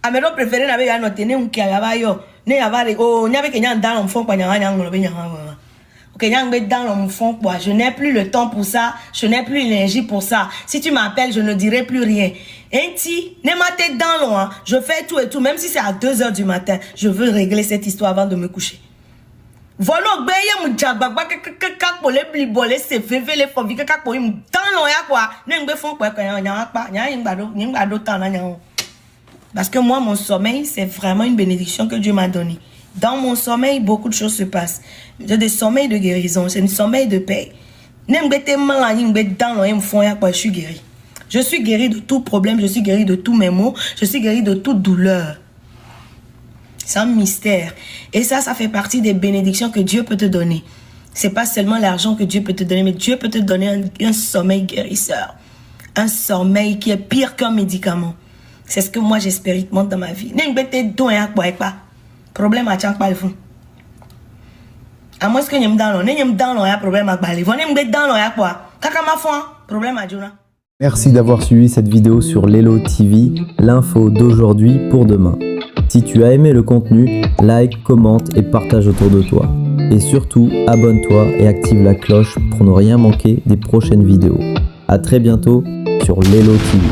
A mes préférés n'avaient pas noté ne qui avait yo ne avait oh n'y avait qu'un dans le fond pas n'yang le bien ok n'yang dans le fond quoi je n'ai plus le temps pour ça je n'ai plus l'énergie pour ça si tu m'appelles je ne dirai plus rien ainsi ne m'attends dans l'eau je fais tout et tout même si c'est à 2h du matin je veux régler cette histoire avant de me coucher voilà beye mu jagba ka pour les blibolé c'est févé les fovi ka pour dans l'eau ya quoi ne ngbe fond quoi n'yang pas n'yang ngado temps n'yang. Parce que moi, mon sommeil, c'est vraiment une bénédiction que Dieu m'a donnée. Dans mon sommeil, beaucoup de choses se passent. J'ai des sommeils de guérison, c'est un sommeil de paix. Je suis guéri. Je suis guéri de tout problème, je suis guéri de tous mes maux, je suis guéri de toute douleur. C'est un mystère. Et ça fait partie des bénédictions que Dieu peut te donner. C'est pas seulement l'argent que Dieu peut te donner, mais Dieu peut te donner un sommeil guérisseur. Un sommeil qui est pire qu'un médicament. C'est ce que moi j'expérimente dans ma vie. Problème à chaque pas le fond. À moins que nous dans l'eau, problème à Bali. Vous n'aimez dans l'eau, quoi. Kakama fond, problème à Juna. Merci d'avoir suivi cette vidéo sur Lelo TV, l'info d'aujourd'hui pour demain. Si tu as aimé le contenu, like, commente et partage autour de toi. Et surtout, abonne-toi et active la cloche pour ne rien manquer des prochaines vidéos. A très bientôt sur Lelo TV.